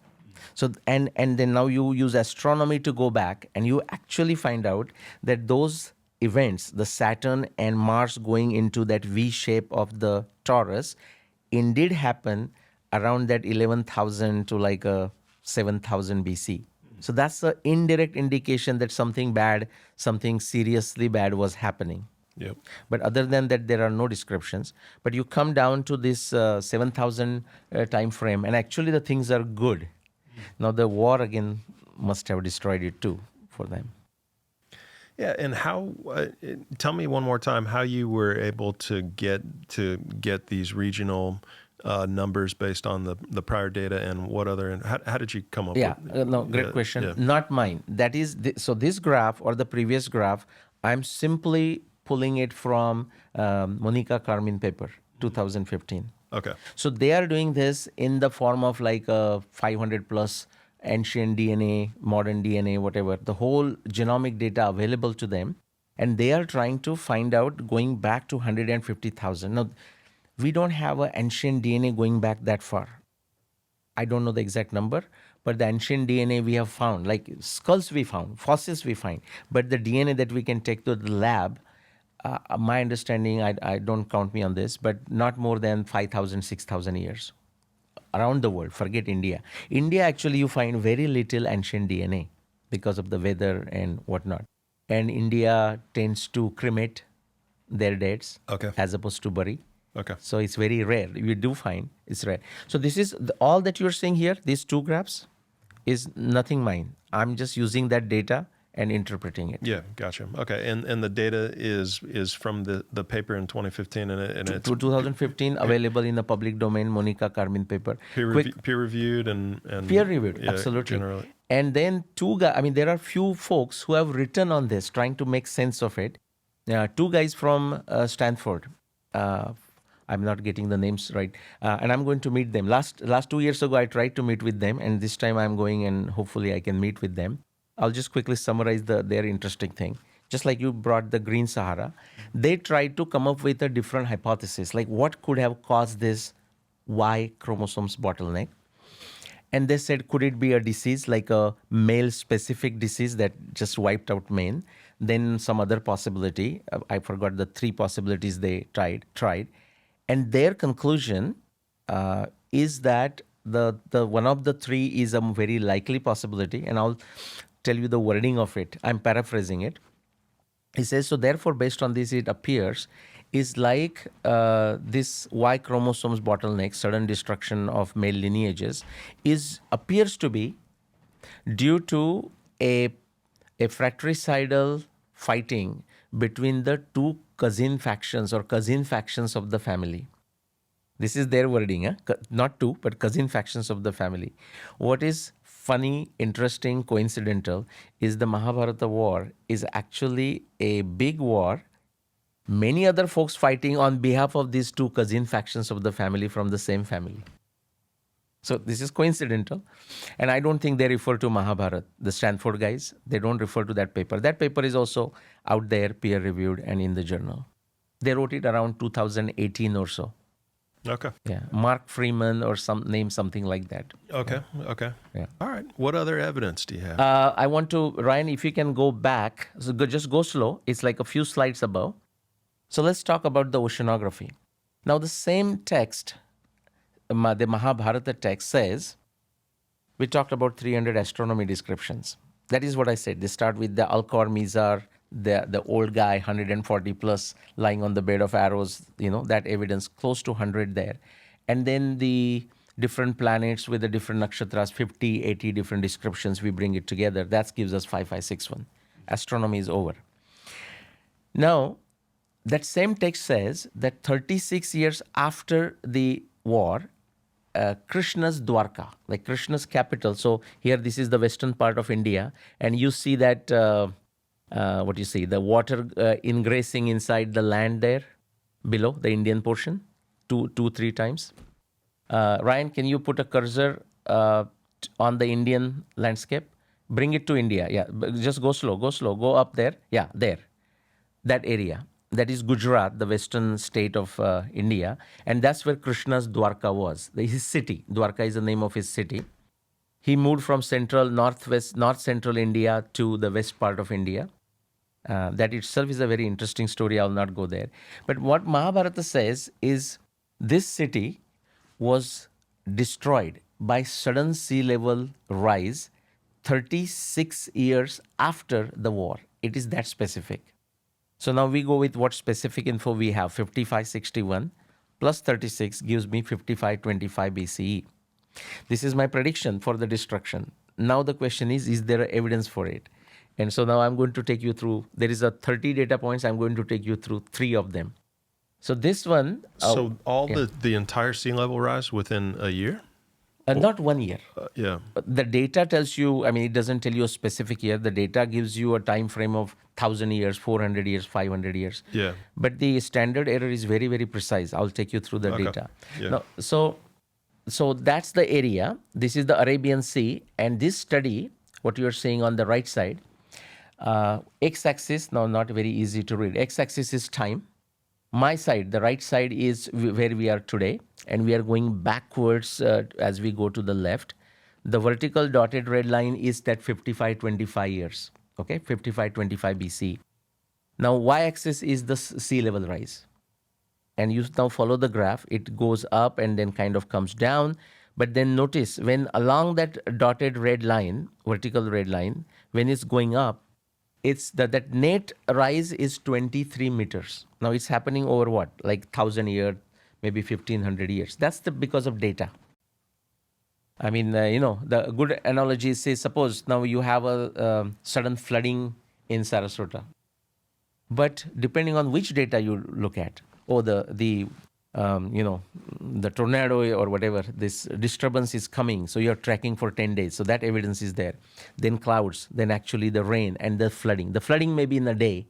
So and then now you use astronomy to go back, and you actually find out that those events, the Saturn and Mars going into that V shape of the Taurus, indeed happen around that 11,000 to 7,000 BC. So that's the indirect indication that something bad, something seriously bad was happening. Yep. But other than that, there are no descriptions. But you come down to this 7,000 time frame, and actually the things are good. Now the war again must have destroyed it too for them. Yeah, and how? Tell me one more time how you were able to get these regional numbers based on the prior data, and what other? How did you come up? with Great question. Not mine. That is so. This graph or the previous graph, I'm simply pulling it from Monica Carmin paper, 2015. Okay. So they are doing this in the form of 500 plus ancient DNA, modern DNA, whatever, the whole genomic data available to them. And they are trying to find out going back to 150,000. Now, we don't have an ancient DNA going back that far. I don't know the exact number, but the ancient DNA we have found, like skulls we found, fossils we find, but the DNA that we can take to the lab, my understanding, I don't count me on this, but not more than 5,000, 6,000 years. Around the world, forget India. India, actually, you find very little ancient DNA because of the weather and whatnot. And India tends to cremate their deads as opposed to bury. Okay. So it's very rare. You do find it's rare. So this is all that you're seeing here, these two graphs, is nothing mine. I'm just using that data and interpreting it. Yeah, gotcha. Okay, and the data is from the paper in 2015, and it's 2015 available in the public domain, Monica Carmin paper. Peer reviewed and peer reviewed, yeah, absolutely. Generally. And then there are few folks who have written on this, trying to make sense of it. Two guys from Stanford. I'm not getting the names right, and I'm going to meet them. Last 2 years ago, I tried to meet with them, and this time I'm going, and hopefully I can meet with them. I'll just quickly summarize their interesting thing. Just like you brought the Green Sahara, they tried to come up with a different hypothesis, like what could have caused this Y chromosomes bottleneck. And they said, could it be a disease like a male specific disease that just wiped out men? Then some other possibility. I forgot the three possibilities they tried. And their conclusion is that the one of the three is a very likely possibility. And I'll tell you the wording of it. I'm paraphrasing it. He says, so therefore, based on this, it appears is like this Y chromosomes bottleneck, sudden destruction of male lineages, appears to be due to a fratricidal fighting between the two cousin factions or cousin factions of the family. This is their wording, not two, but cousin factions of the family. What is funny, interesting, coincidental is the Mahabharata War is actually a big war. Many other folks fighting on behalf of these two cousin factions of the family from the same family. So this is coincidental. And I don't think they refer to Mahabharata, the Stanford guys. They don't refer to that paper. That paper is also out there, peer-reviewed and in the journal. They wrote it around 2018 or so. Okay. Yeah. Mark Freeman or something like that. Okay. Yeah. Okay. Yeah. All right. What other evidence do you have? I want to, Ryan, if you can go back, so just go slow. It's like a few slides above. So let's talk about the oceanography. Now the same text, the Mahabharata text says, we talked about 300 astronomy descriptions. That is what I said. They start with the Alcor Mizar, the old guy, 140 plus, lying on the bed of arrows, that evidence, close to 100 there. And then the different planets with the different nakshatras, 50, 80 different descriptions, we bring it together. That gives us 5561. Astronomy is over. Now, that same text says that 36 years after the war, Krishna's Dwarka, like Krishna's capital. So here, this is the western part of India, and you see that, the water ingressing inside the land there, below the Indian portion, three times. Ryan, can you put a cursor on the Indian landscape? Bring it to India. Yeah, just go slow, go up there. Yeah, there, that area. That is Gujarat, the western state of India. And that's where Krishna's Dwarka was, his city. Dwarka is the name of his city. He moved from north central India to the west part of India. That itself is a very interesting story. I'll not go there. But what Mahabharata says is this city was destroyed by sudden sea level rise 36 years after the war. It is that specific. So now we go with what specific info we have. 5561 plus 36 gives me 5525 BCE. This is my prediction for the destruction. Now the question is there evidence for it? And so now I'm going to take you through, there is a 30 data points. I'm going to take you through 3 of them. So this one. So the entire sea level rise within a year? Not 1 year. Yeah. The data tells you, it doesn't tell you a specific year. The data gives you a time frame of 1,000 years, 400 years, 500 years. Yeah. But the standard error is very, very precise. I'll take you through the data. Yeah. Now, so that's the area. This is the Arabian Sea. And this study, what you're seeing on the right side, x-axis, now not very easy to read. X-axis is time. My side, the right side, is where we are today, and we are going backwards as we go to the left. The vertical dotted red line is that 5525 years, okay, 5525 BC. Now, y-axis is the sea level rise. And you now follow the graph. It goes up and then kind of comes down. But then notice, when along that dotted red line, vertical red line, when it's going up, it's that net rise is 23 meters. Now it's happening over what? Like 1,000 years, maybe 1,500 years. That's because of data. The good analogy is, suppose now you have a sudden flooding in Sarasota. But depending on which data you look at, the tornado or whatever, this disturbance is coming, so you're tracking for 10 days. So that evidence is there. Then clouds, then actually the rain and the flooding. The flooding may be in a day,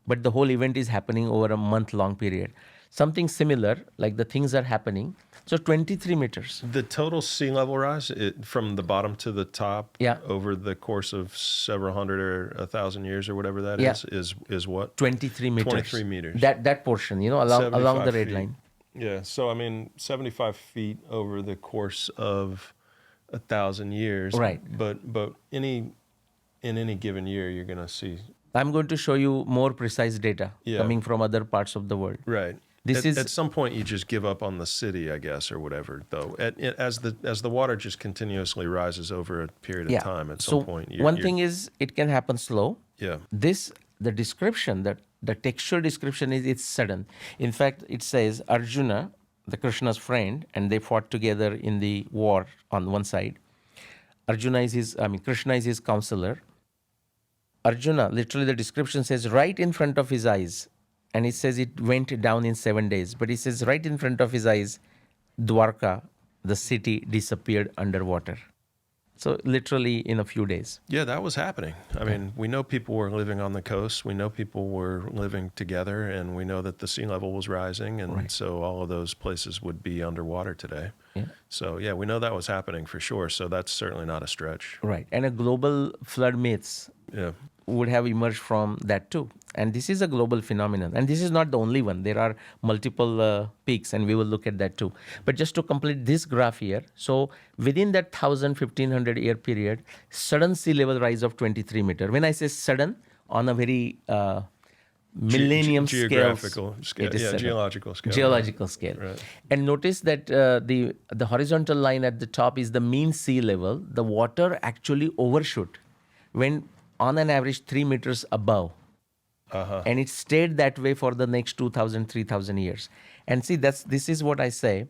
but the whole event is happening over a month-long period. something similar, like the things are happening. So 23 meters. The total sea level rise from the bottom to the top Yeah. over the course of several hundred or 1,000 years or whatever that Yeah. is what? 23 meters. 23 meters. That portion, along the red feet. line. Yeah. So, I mean, 75 feet over the course of 1,000 years. Right. But in any given year, you're going to see. I'm going to show you more precise data Yeah. coming from other parts of the world. Right. At some point, you just give up on the city, I guess, or whatever. Though, as the water just continuously rises over a period of time, at some point, one thing is it can happen slow. Yeah. The description, that the textual description is it's sudden. In fact, it says Arjuna, the Krishna's friend, and they fought together in the war on one side. Krishna is his counselor. Arjuna, literally the description says right in front of his eyes, and it says it went down in 7 days. But it says right in front of his eyes, Dwarka, the city, disappeared underwater. So literally in a few days. Yeah, that was happening. I mean, we know people were living on the coast. We know people were living together, and we know that the sea level was rising, and so all of those places would be underwater today. Yeah. So yeah, we know that was happening for sure. So that's certainly not a stretch. Right. And a global flood myths would have emerged from that too. And this is a global phenomenon. And this is not the only one. There are multiple peaks, and we will look at that too. But just to complete this graph here, so within that 1,000-1,500 year period, sudden sea level rise of 23 meter. When I say sudden, on a very millennium geographical scale. It is sudden. Geological scale. Geological scale. Right. And notice that the horizontal line at the top is the mean sea level. The water actually overshoot when on an average 3 meters above. And it stayed that way for the next 2,000, 3,000 years. And see, this is what I say.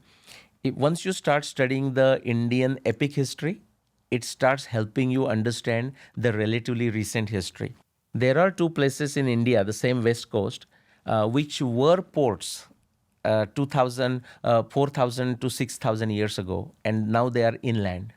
Once you start studying the Indian epic history, it starts helping you understand the relatively recent history. There are two places in India, the same west coast, which were ports 4,000 to 6,000 years ago, and now they are inland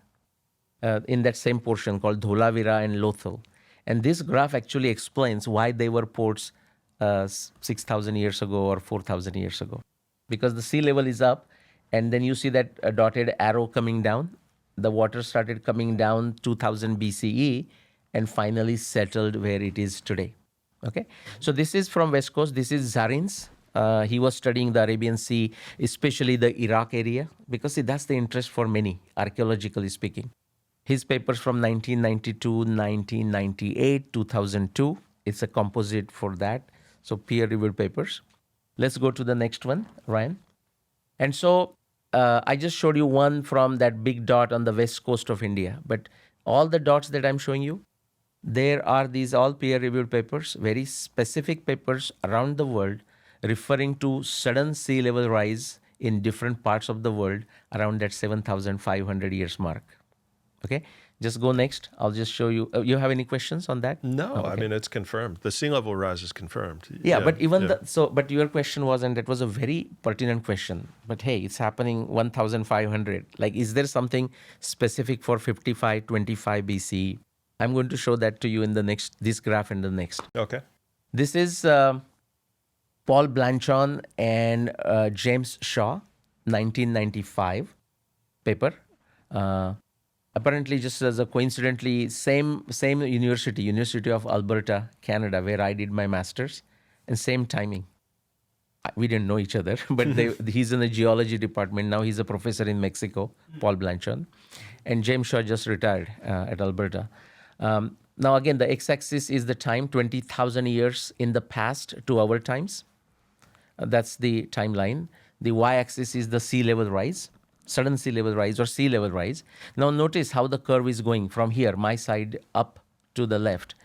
in that same portion called Dholavira and Lothal. And this graph actually explains why they were ports 6,000 years ago or 4,000 years ago. Because the sea level is up, and then you see that dotted arrow coming down. The water started coming down 2000 BCE and finally settled where it is today. Okay, so this is from West Coast. This is Zarins. He was studying the Arabian Sea, especially the Iraq area, because see, that's the interest for many, archaeologically speaking. His papers from 1992, 1998, 2002. It's a composite for that. So peer-reviewed papers. Let's go to the next one, Ryan. And so I just showed you one from that big dot on the west coast of India. But all the dots that I'm showing you, there are these all peer-reviewed papers, very specific papers around the world referring to sudden sea level rise in different parts of the world around that 7,500 years mark. Okay, just go next. I'll just show you. You have any questions on that? No, okay. I mean, it's confirmed. The sea level rise is confirmed. Yeah, but even but your question was, and that was a very pertinent question. But hey, it's happening 1,500. Like, is there something specific for 5525 BC? I'm going to show that to you in this graph and the next. Okay. This is Paul Blanchon and James Shaw, 1995 paper. Apparently, just as a coincidentally, same University of Alberta, Canada, where I did my master's, and same timing. We didn't know each other, but he's in the geology department. Now he's a professor in Mexico, Paul Blanchon. And James Shaw just retired at Alberta. Now, again, the x-axis is the time, 20,000 years in the past to our times. That's the timeline. The y-axis is the sea level rise. Sudden sea level rise or sea level rise. Now notice how the curve is going from here, my side, up to the left.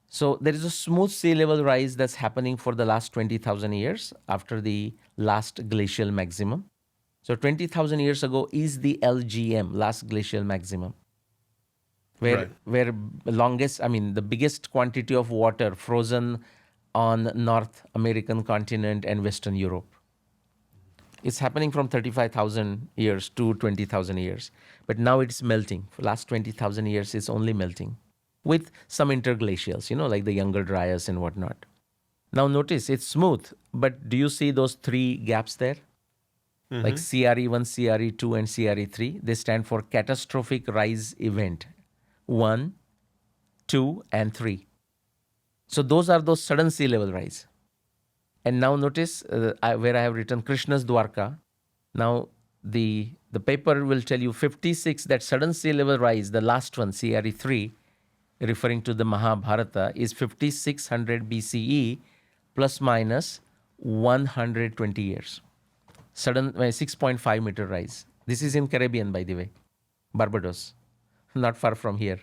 So there is a smooth sea level rise that's happening for the last 20,000 years after the last glacial maximum. So 20,000 years ago is the LGM, last glacial maximum, where the biggest quantity of water frozen on North American continent and Western Europe. It's happening from 35,000 years to 20,000 years. But now it's melting. For the last 20,000 years, it's only melting with some interglacials, like the Younger Dryas and whatnot. Now notice it's smooth, but do you see those three gaps there? Like CRE1, CRE2, and CRE3. They stand for catastrophic rise event 1, 2, and 3. So those are those sudden sea level rise. And now notice where I have written Krishna's Dwarka. Now the paper will tell you 56, that sudden sea level rise, the last one, CRE3, referring to the Mahabharata, is 5600 BCE plus minus 120 years. Sudden 6.5 meter rise. This is in Caribbean, by the way, Barbados, not far from here.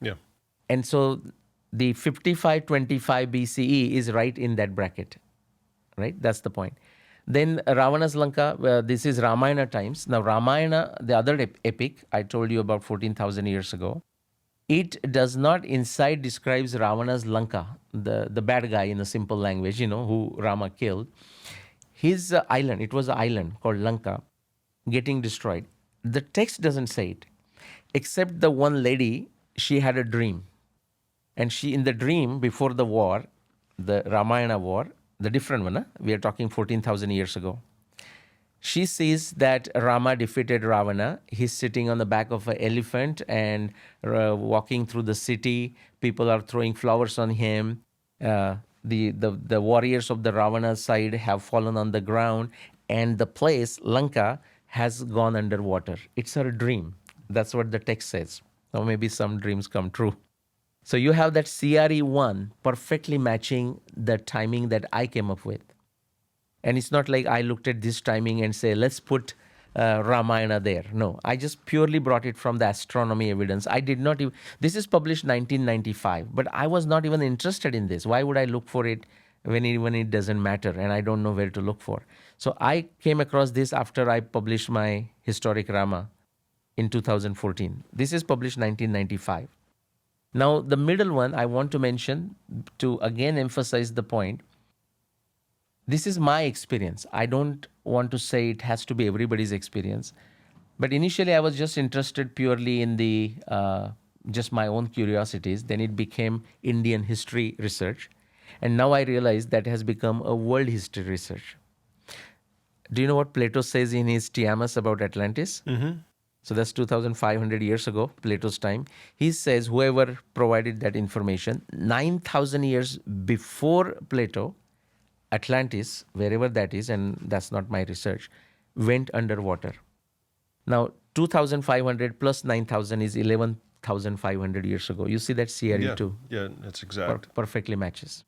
Yeah. And so the 5525 BCE is right in that bracket, right? That's the point. Then Ravana's Lanka, this is Ramayana times. Now Ramayana, the other epic I told you about 14,000 years ago, it does not inside describes Ravana's Lanka, the bad guy in a simple language, who Rama killed. His island, it was an island called Lanka, getting destroyed. The text doesn't say it, except the one lady, she had a dream. And she, in the dream before the war, the Ramayana war, the different one, we are talking 14,000 years ago. She sees that Rama defeated Ravana. He's sitting on the back of an elephant and walking through the city. People are throwing flowers on him. The warriors of the Ravana side have fallen on the ground, and the place, Lanka, has gone underwater. It's her dream. That's what the text says. Or maybe some dreams come true. So you have that CRE1 perfectly matching the timing that I came up with. And it's not like I looked at this timing and say, let's put Ramayana there. No, I just purely brought it from the astronomy evidence. I did not even, this is published 1995, but I was not even interested in this. Why would I look for it when it doesn't matter and I don't know where to look for? So I came across this after I published my historic Rama in 2014. This is published 1995. Now, the middle one I want to mention to again emphasize the point. This is my experience. I don't want to say it has to be everybody's experience. But initially, I was just interested purely in the just my own curiosities. Then it became Indian history research. And now I realize that has become a world history research. Do you know what Plato says in his Tiamas about Atlantis? Mm-hmm. So that's 2,500 years ago, Plato's time. He says whoever provided that information, 9,000 years before Plato, Atlantis, wherever that is, and that's not my research, went underwater. Now, 2,500 plus 9,000 is 11,500 years ago. You see that CRE2? Yeah, that's exact. Perfectly matches.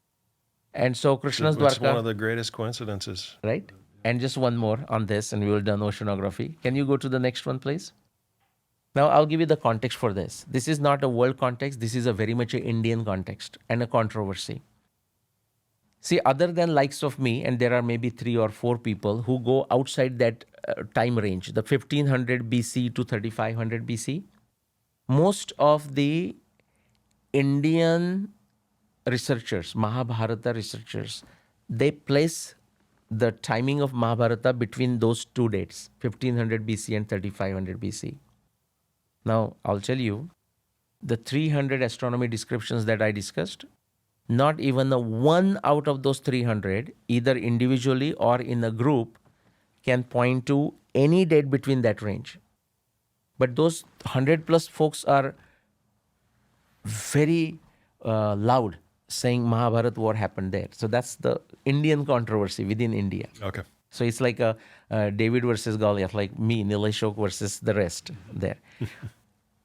And so Krishna's Dwarka. It's one of the greatest coincidences. Right? And just one more on this, and we will done oceanography. Can you go to the next one, please? Now, I'll give you the context for this. This is not a world context. This is a very much an Indian context and a controversy. See, other than likes of me, and there are maybe 3 or 4 people who go outside that time range, the 1500 BC to 3500 BC, most of the Indian researchers, Mahabharata researchers, they place the timing of Mahabharata between those two dates, 1500 BC and 3500 BC. Now, I'll tell you, the 300 astronomy descriptions that I discussed, not even one out of those 300, either individually or in a group, can point to any date between that range. But those 100 plus folks are very loud, saying Mahabharata War happened there. So that's the Indian controversy within India. Okay. So it's like a David versus Goliath, like me, Nilesh Oak versus the rest there.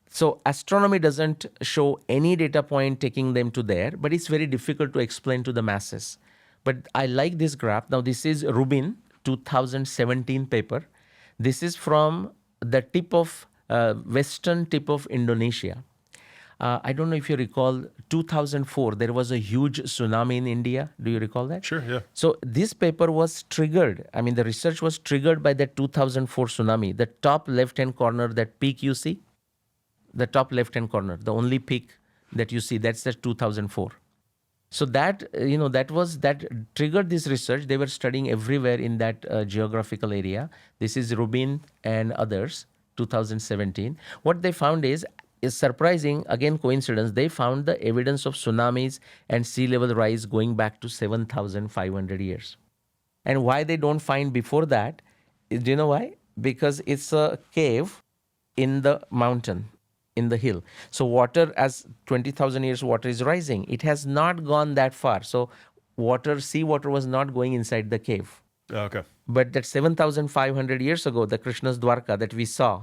So astronomy doesn't show any data point taking them to there, but it's very difficult to explain to the masses. But I like this graph. Now this is Rubin, 2017 paper. This is from the tip of, western tip of Indonesia. I don't know if you recall, 2004, there was a huge tsunami in India. Do you recall that? Sure, yeah. So this paper was triggered. I mean, the research was triggered by the 2004 tsunami. The top left-hand corner, that peak you see, the top left-hand corner, the only peak that you see, that's the 2004. So that, that triggered this research. They were studying everywhere in that geographical area. This is Rubin and others, 2017. What they found is, is surprising, again coincidence, they found the evidence of tsunamis and sea level rise going back to 7,500 years. And why they don't find before that, do you know why? Because it's a cave in the mountain, in the hill. So water, as 20,000 years water is rising, it has not gone that far. So seawater was not going inside the cave. Okay. But that 7,500 years ago, the Krishna's Dwarka that we saw,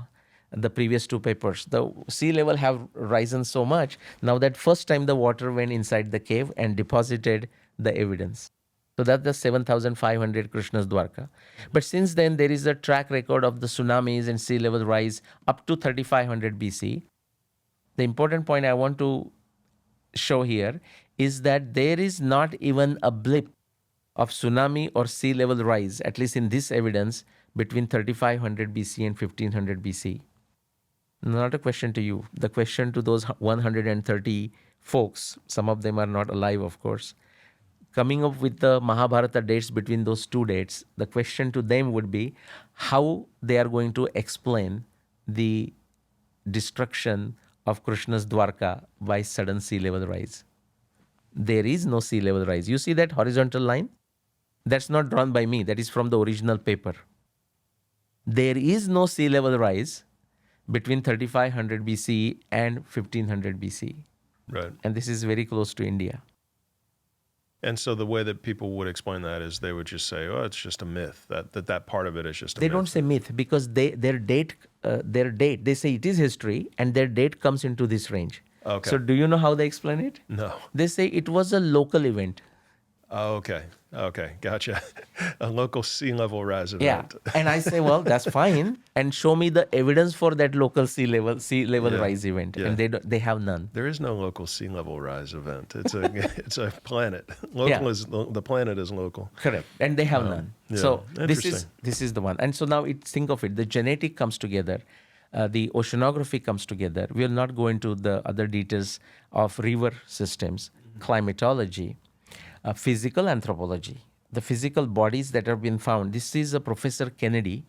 the previous two papers, the sea level have risen so much. Now that first time the water went inside the cave and deposited the evidence. So that's the 7,500 Krishna's Dwarka. But since then, there is a track record of the tsunamis and sea level rise up to 3,500 BC. The important point I want to show here is that there is not even a blip of tsunami or sea level rise, at least in this evidence, between 3,500 BC and 1,500 BC. Not a question to you. The question to those 130 folks, some of them are not alive, of course, coming up with the Mahabharata dates between those two dates, the question to them would be how they are going to explain the destruction of Krishna's Dwarka by sudden sea level rise. There is no sea level rise. You see that horizontal line? That's not drawn by me. That is from the original paper. There is no sea level rise between 3,500 BC and 1,500 BC. Right. And this is very close to India. And so the way that people would explain that is they would just say, "Oh, it's just a myth." That part of it is just a They myth. don't say myth because their date, they say it is history and their date comes into this range. Okay. So do you know how they explain it? No. They say it was a local event. Oh, okay. Okay. Gotcha. A local sea level rise Yeah. event. And I say, well, that's fine. And show me the evidence for that local sea level Yeah. rise event. Yeah. And they have none. There is no local sea level rise event. It's a it's a planet. Local Yeah. is the planet is local. Correct. And they have none. yeah. So Interesting. this is the one. And so now think of it. The genetic comes together. The oceanography comes together. We will not go into the other details of river systems, climatology, physical anthropology, the physical bodies that have been found. This is a Professor Kennedy.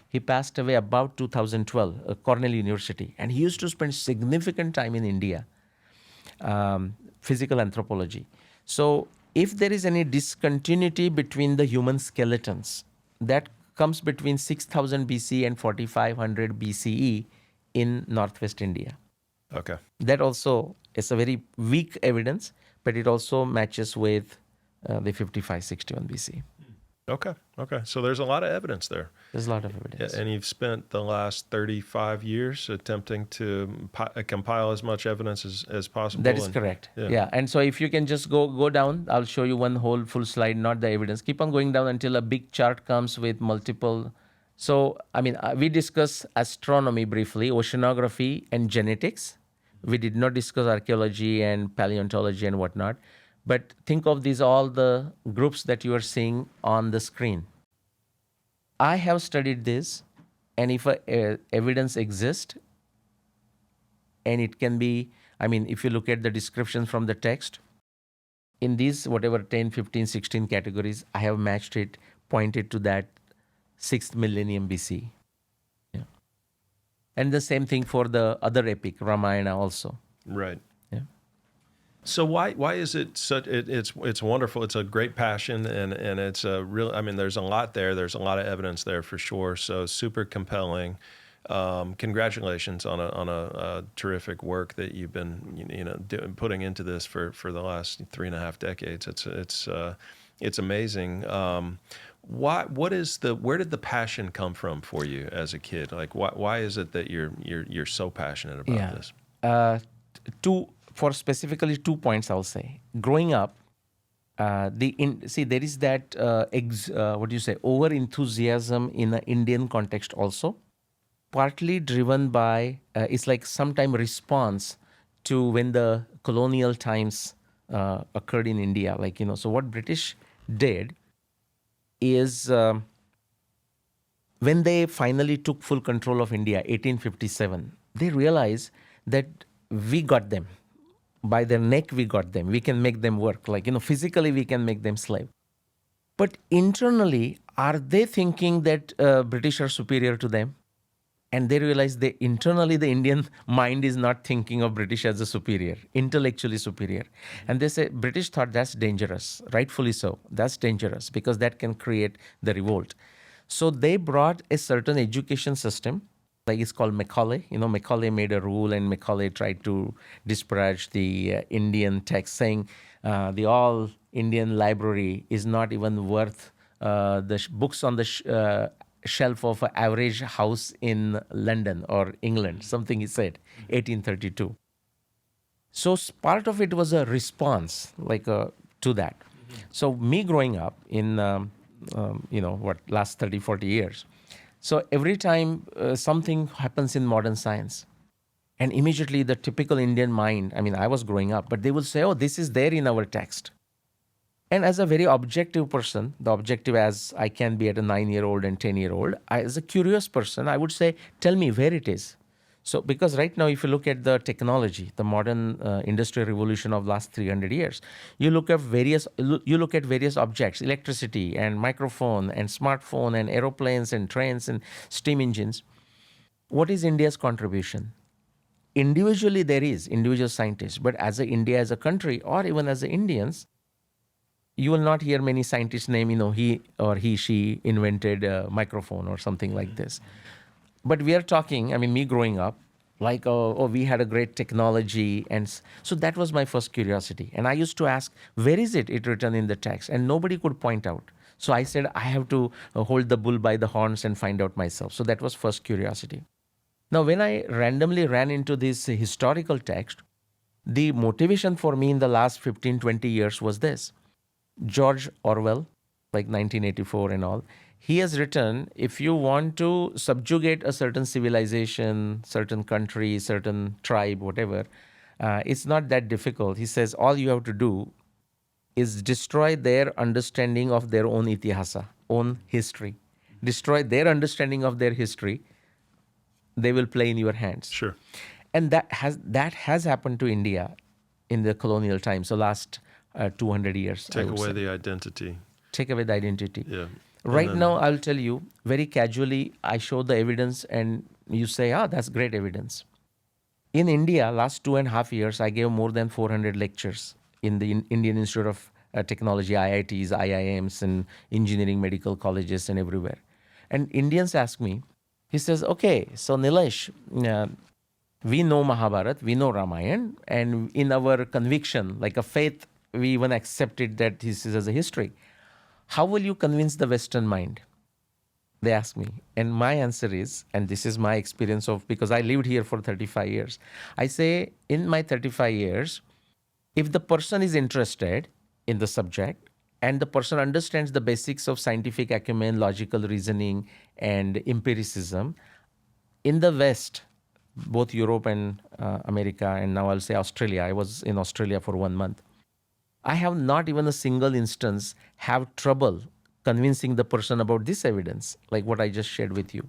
He passed away about 2012 at Cornell University, and he used to spend significant time in India, physical anthropology. So if there is any discontinuity between the human skeletons, that comes between 6,000 BC and 4,500 BCE in northwest India. Okay. That also is a very weak evidence, but it also matches with the 5561 BC. Okay. Okay. So there's a lot of evidence there. There's a lot of evidence. And you've spent the last 35 years attempting to compile as much evidence as possible. That is correct. Yeah. And so if you can just go down, I'll show you one whole full slide, not the evidence. Keep on going down until a big chart comes with multiple. So, I mean, we discussed astronomy briefly, oceanography, and genetics. We did not discuss archaeology and paleontology and whatnot. But think of these, all the groups that you are seeing on the screen. I have studied this, and if evidence exists, and it can be, I mean, if you look at the descriptions from the text, in these whatever 10, 15, 16 categories, I have matched it, pointed to that 6th millennium BC. Yeah. And the same thing for the other epic, Ramayana also. Right. Yeah. So why is it such? It's wonderful. It's a great passion, and it's a real. I mean, there's a lot there. There's a lot of evidence there for sure. So super compelling. Congratulations on a terrific work that you've been putting into this for the last 3.5 decades. It's amazing. Where did the passion come from for you as a kid? Like why is it that you're so passionate about this? Specifically 2 points, I'll say. Growing up, there is that over enthusiasm in an Indian context also, partly driven by it's like sometime response to when the colonial times occurred in India. So what British did is when they finally took full control of India, 1857, they realized that we got them. By their neck, we got them. We can make them work. Physically, we can make them slave. But internally, are they thinking that British are superior to them? And they realized they internally the Indian mind is not thinking of British as a superior, intellectually superior. And they say British thought that's dangerous, rightfully so. That's dangerous because that can create the revolt. So they brought a certain education system, like it's called Macaulay. Macaulay made a rule, and Macaulay tried to disparage the Indian text, saying the all Indian library is not even worth the books on the shelf of an average house in London or England, something he said, 1832. So part of it was a response, to that. So me growing up in, last 30, 40 years. So every time something happens in modern science, and immediately the typical Indian mind, I was growing up, but they will say, oh, this is there in our text. And as a very objective person, the objective as I can be at a 9-year-old and 10-year-old, as a curious person, I would say, tell me where it is. So, because right now, if you look at the technology, the modern industrial revolution of last 300 years, you look at various objects, electricity and microphone and smartphone and aeroplanes and trains and steam engines. What is India's contribution? Individually, there is individual scientists, but as India as a country, or even as Indians, you will not hear many scientists name, she invented a microphone or something like this. But we are talking, me growing up, we had a great technology. And so that was my first curiosity. And I used to ask, where is it written in the text? And nobody could point out. So I said, I have to hold the bull by the horns and find out myself. So that was first curiosity. Now, when I randomly ran into this historical text, the motivation for me in the last 15, 20 years was this. George Orwell, like 1984 and all, he has written, if you want to subjugate a certain civilization, certain country, certain tribe, whatever, it's not that difficult. He says all you have to do is destroy their understanding of their own itihasa, own history. Destroy their understanding of their history, they will play in your hands. Sure. And that has happened to India in the colonial times, so last 200 years. Take away the identity. Take away the identity. Yeah. Right now, I'll tell you, very casually, I show the evidence and you say, that's great evidence. In India, last 2.5 years, I gave more than 400 lectures in the Indian Institute of Technology, IITs, IIMs, and engineering medical colleges and everywhere. And Indians ask me, he says, okay, so Nilesh, we know Mahabharata, we know Ramayana, and in our conviction, like a faith, we even accepted that this is as a history. How will you convince the Western mind? They ask me. And my answer is, and this is my experience because I lived here for 35 years. I say, in my 35 years, if the person is interested in the subject and the person understands the basics of scientific acumen, logical reasoning, and empiricism, in the West, both Europe and America, and now I'll say Australia. I was in Australia for 1 month. I have not even a single instance have trouble convincing the person about this evidence, like what I just shared with you.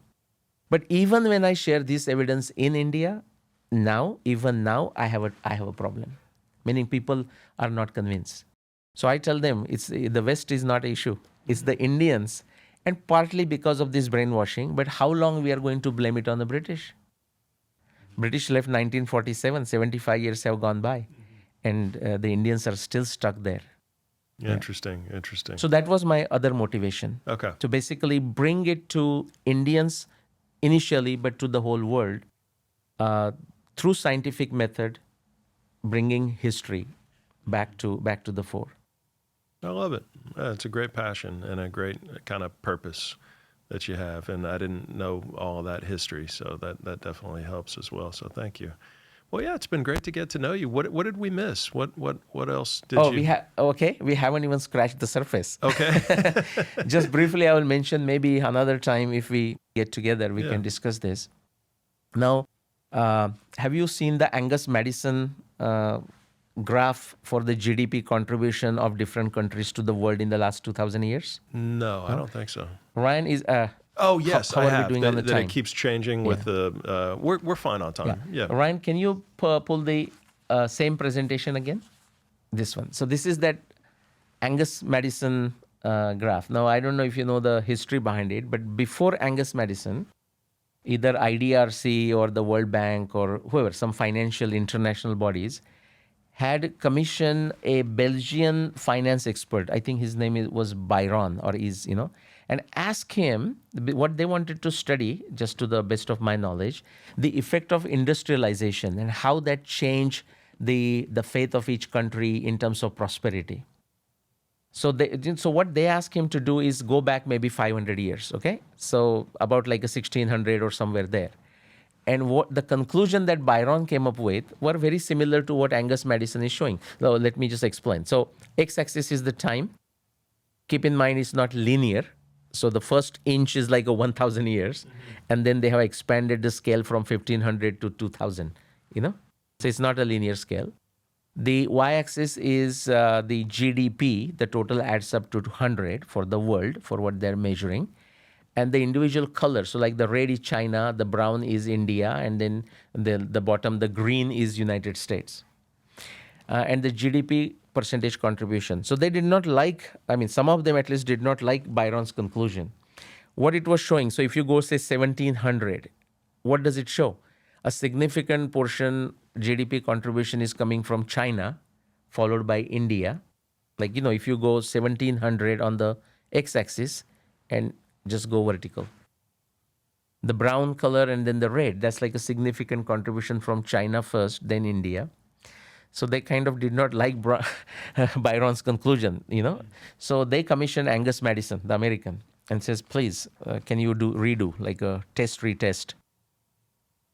But even when I share this evidence in India, even now, I have a problem. Meaning people are not convinced. So I tell them the West is not an issue. It's the Indians, and partly because of this brainwashing. But how long we are going to blame it on the British? British left 1947, 75 years have gone by. And the Indians are still stuck there. Interesting. So that was my other motivation. Okay. To basically bring it to Indians initially, but to the whole world through scientific method, bringing history back to the fore. I love it. It's a great passion and a great kind of purpose that you have. And I didn't know all of that history, so that definitely helps as well. So thank you. Well, yeah, it's been great to get to know you. What did we miss? What else did you? We haven't even scratched the surface. Okay. Just briefly, I will mention maybe another time if we get together, we can discuss this. Now, have you seen the Angus Madison graph for the GDP contribution of different countries to the world in the last 2,000 years? No, I don't think so. Ryan is... Oh, yes, how I are have. we doing on the time? It keeps changing with the... We're fine on time. Yeah. Ryan, can you pull the same presentation again? This one. So this is that Angus Madison graph. Now, I don't know if you know the history behind it, but before Angus Madison, either IDRC or the World Bank or whoever, some financial international bodies, had commissioned a Belgian finance expert. I think his name was Byron, or is, and asked him what they wanted to study, just to the best of my knowledge, the effect of industrialization and how that changed the faith of each country in terms of prosperity. So what they ask him to do is go back maybe 500 years, okay? So about like a 1600 or somewhere there. And what the conclusion that Byron came up with were very similar to what Angus Madison is showing. So let me just explain. So x-axis is the time. Keep in mind it's not linear. So the first inch is like a 1,000 years. And then they have expanded the scale from 1,500 to 2,000, So it's not a linear scale. The y-axis is the GDP. The total adds up to 100 for the world, for what they're measuring. And the individual color, so like the red is China, the brown is India, and then the bottom, the green is United States. And the GDP percentage contribution. So they did not like, some of them at least did not like Byron's conclusion. What it was showing, so if you go say 1700, what does it show? A significant portion GDP contribution is coming from China, followed by India. Like, if you go 1700 on the x-axis and just go vertical. The brown color and then the red, that's like a significant contribution from China first, then India. So they kind of did not like Byron's conclusion, So they commissioned Angus Madison, the American, and says, please, can you redo, like a retest.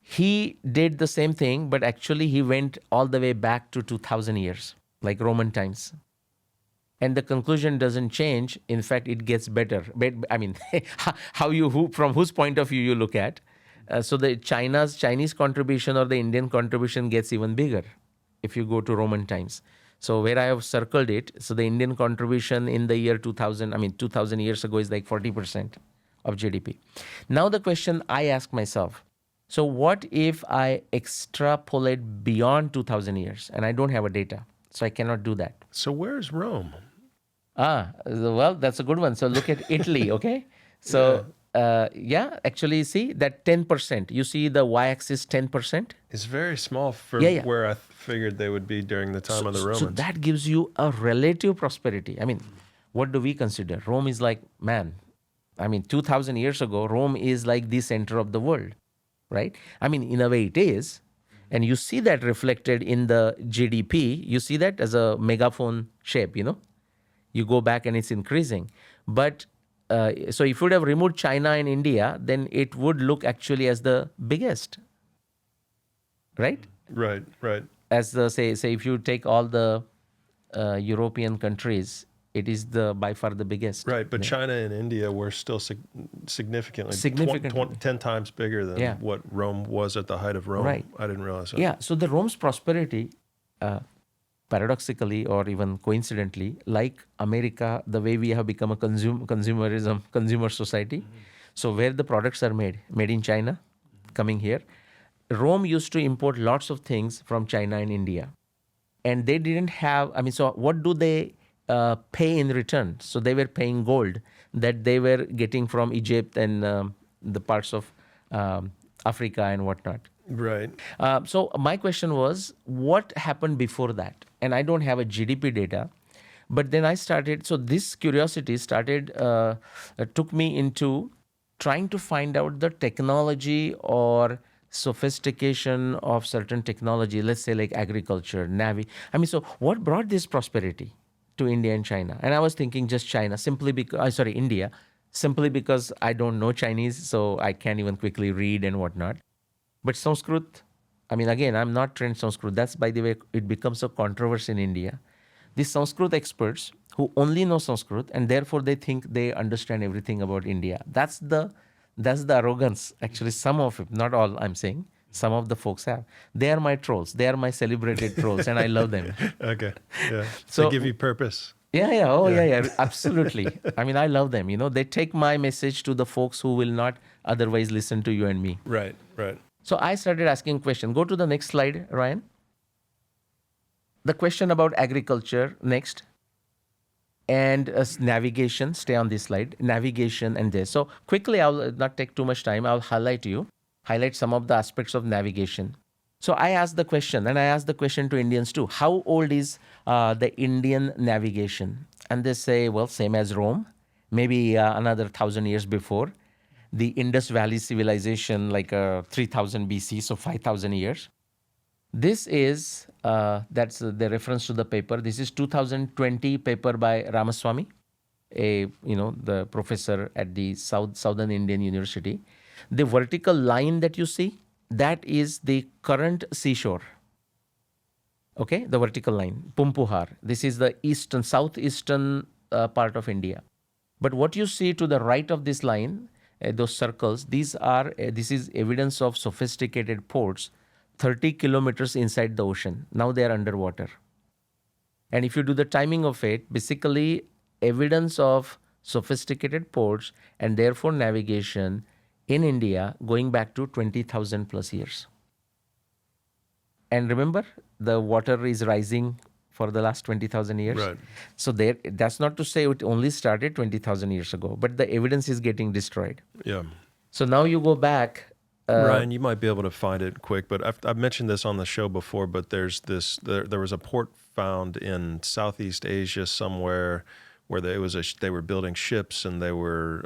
He did the same thing, but actually he went all the way back to 2,000 years, like Roman times. And the conclusion doesn't change. In fact, it gets better. From whose point of view you look at. So the Chinese contribution or the Indian contribution gets even bigger if you go to Roman times. So where I have circled it, so the Indian contribution in the year 2000, 2000 years ago is like 40% of GDP. Now the question I ask myself, so what if I extrapolate beyond 2000 years and I don't have a data? So I cannot do that. So where's Rome? Well, that's a good one. So look at Italy, okay? So, actually, see that 10%. You see the y-axis 10%? It's very small for where I figured they would be during the time of the Romans. So that gives you a relative prosperity. What do we consider? Rome is like, 2,000 years ago, Rome is like the center of the world, right? In a way it is. And you see that reflected in the GDP. You see that as a megaphone shape, You go back and it's increasing. But so if you would have removed China and India, then it would look actually as the biggest, right? Right. As say if you take all the European countries, it is by far the biggest. Right, but China and India were still significantly 10 times bigger than what Rome was at the height of Rome. Right. I didn't realize that. Yeah, so the Rome's prosperity, paradoxically or even coincidentally, like America, the way we have become a consumer society. So where the products are made in China, coming here, Rome used to import lots of things from China and India. And they didn't have, so what do they pay in return? So they were paying gold that they were getting from Egypt and the parts of Africa and whatnot. Right. So my question was, what happened before that? And I don't have a GDP data, but then I started, so this curiosity took me into trying to find out the technology or sophistication of certain technology, let's say like agriculture, so what brought this prosperity to India and China? And I was thinking just China, India, simply because I don't know Chinese, so I can't even quickly read and whatnot. But Sanskrit, again, I'm not trained Sanskrit. That's, by the way, it becomes a controversy in India. These Sanskrit experts who only know Sanskrit and therefore they think they understand everything about India. That's the arrogance. Actually, some of it, not all, I'm saying. Some of the folks have. They are my trolls. They are my celebrated trolls, and I love them. Okay, yeah. So they give you purpose. Yeah, absolutely. I love them. They take my message to the folks who will not otherwise listen to you and me. Right. So I started asking questions. Go to the next slide, Ryan. The question about agriculture, next. And navigation, stay on this slide. Navigation and this. So quickly, I'll not take too much time. I'll highlight you. highlight some of the aspects of navigation. So I asked the question, and I asked the question to Indians too: how old is the Indian navigation? And they say, well, same as Rome, maybe another 1,000 years before. The Indus Valley civilization, like 3000 BC, so 5,000 years. This is, that's the reference to the paper. This is 2020 paper by Ramaswamy, the professor at the Southern Indian University. The vertical line that you see, that is the current seashore. Okay, the vertical line, Pumpuhar. This is the southeastern part of India. But what you see to the right of this line, those circles, this is evidence of sophisticated ports 30 kilometers inside the ocean. Now they are underwater. And if you do the timing of it, basically evidence of sophisticated ports and therefore navigation in India going back to 20,000 plus years. And remember, the water is rising for the last 20,000 years. Right. So that's not to say it only started 20,000 years ago, but the evidence is getting destroyed. Yeah. So now you go back. Ryan, you might be able to find it quick, but I've mentioned this on the show before, but there was a port found in Southeast Asia somewhere where they were building ships and they were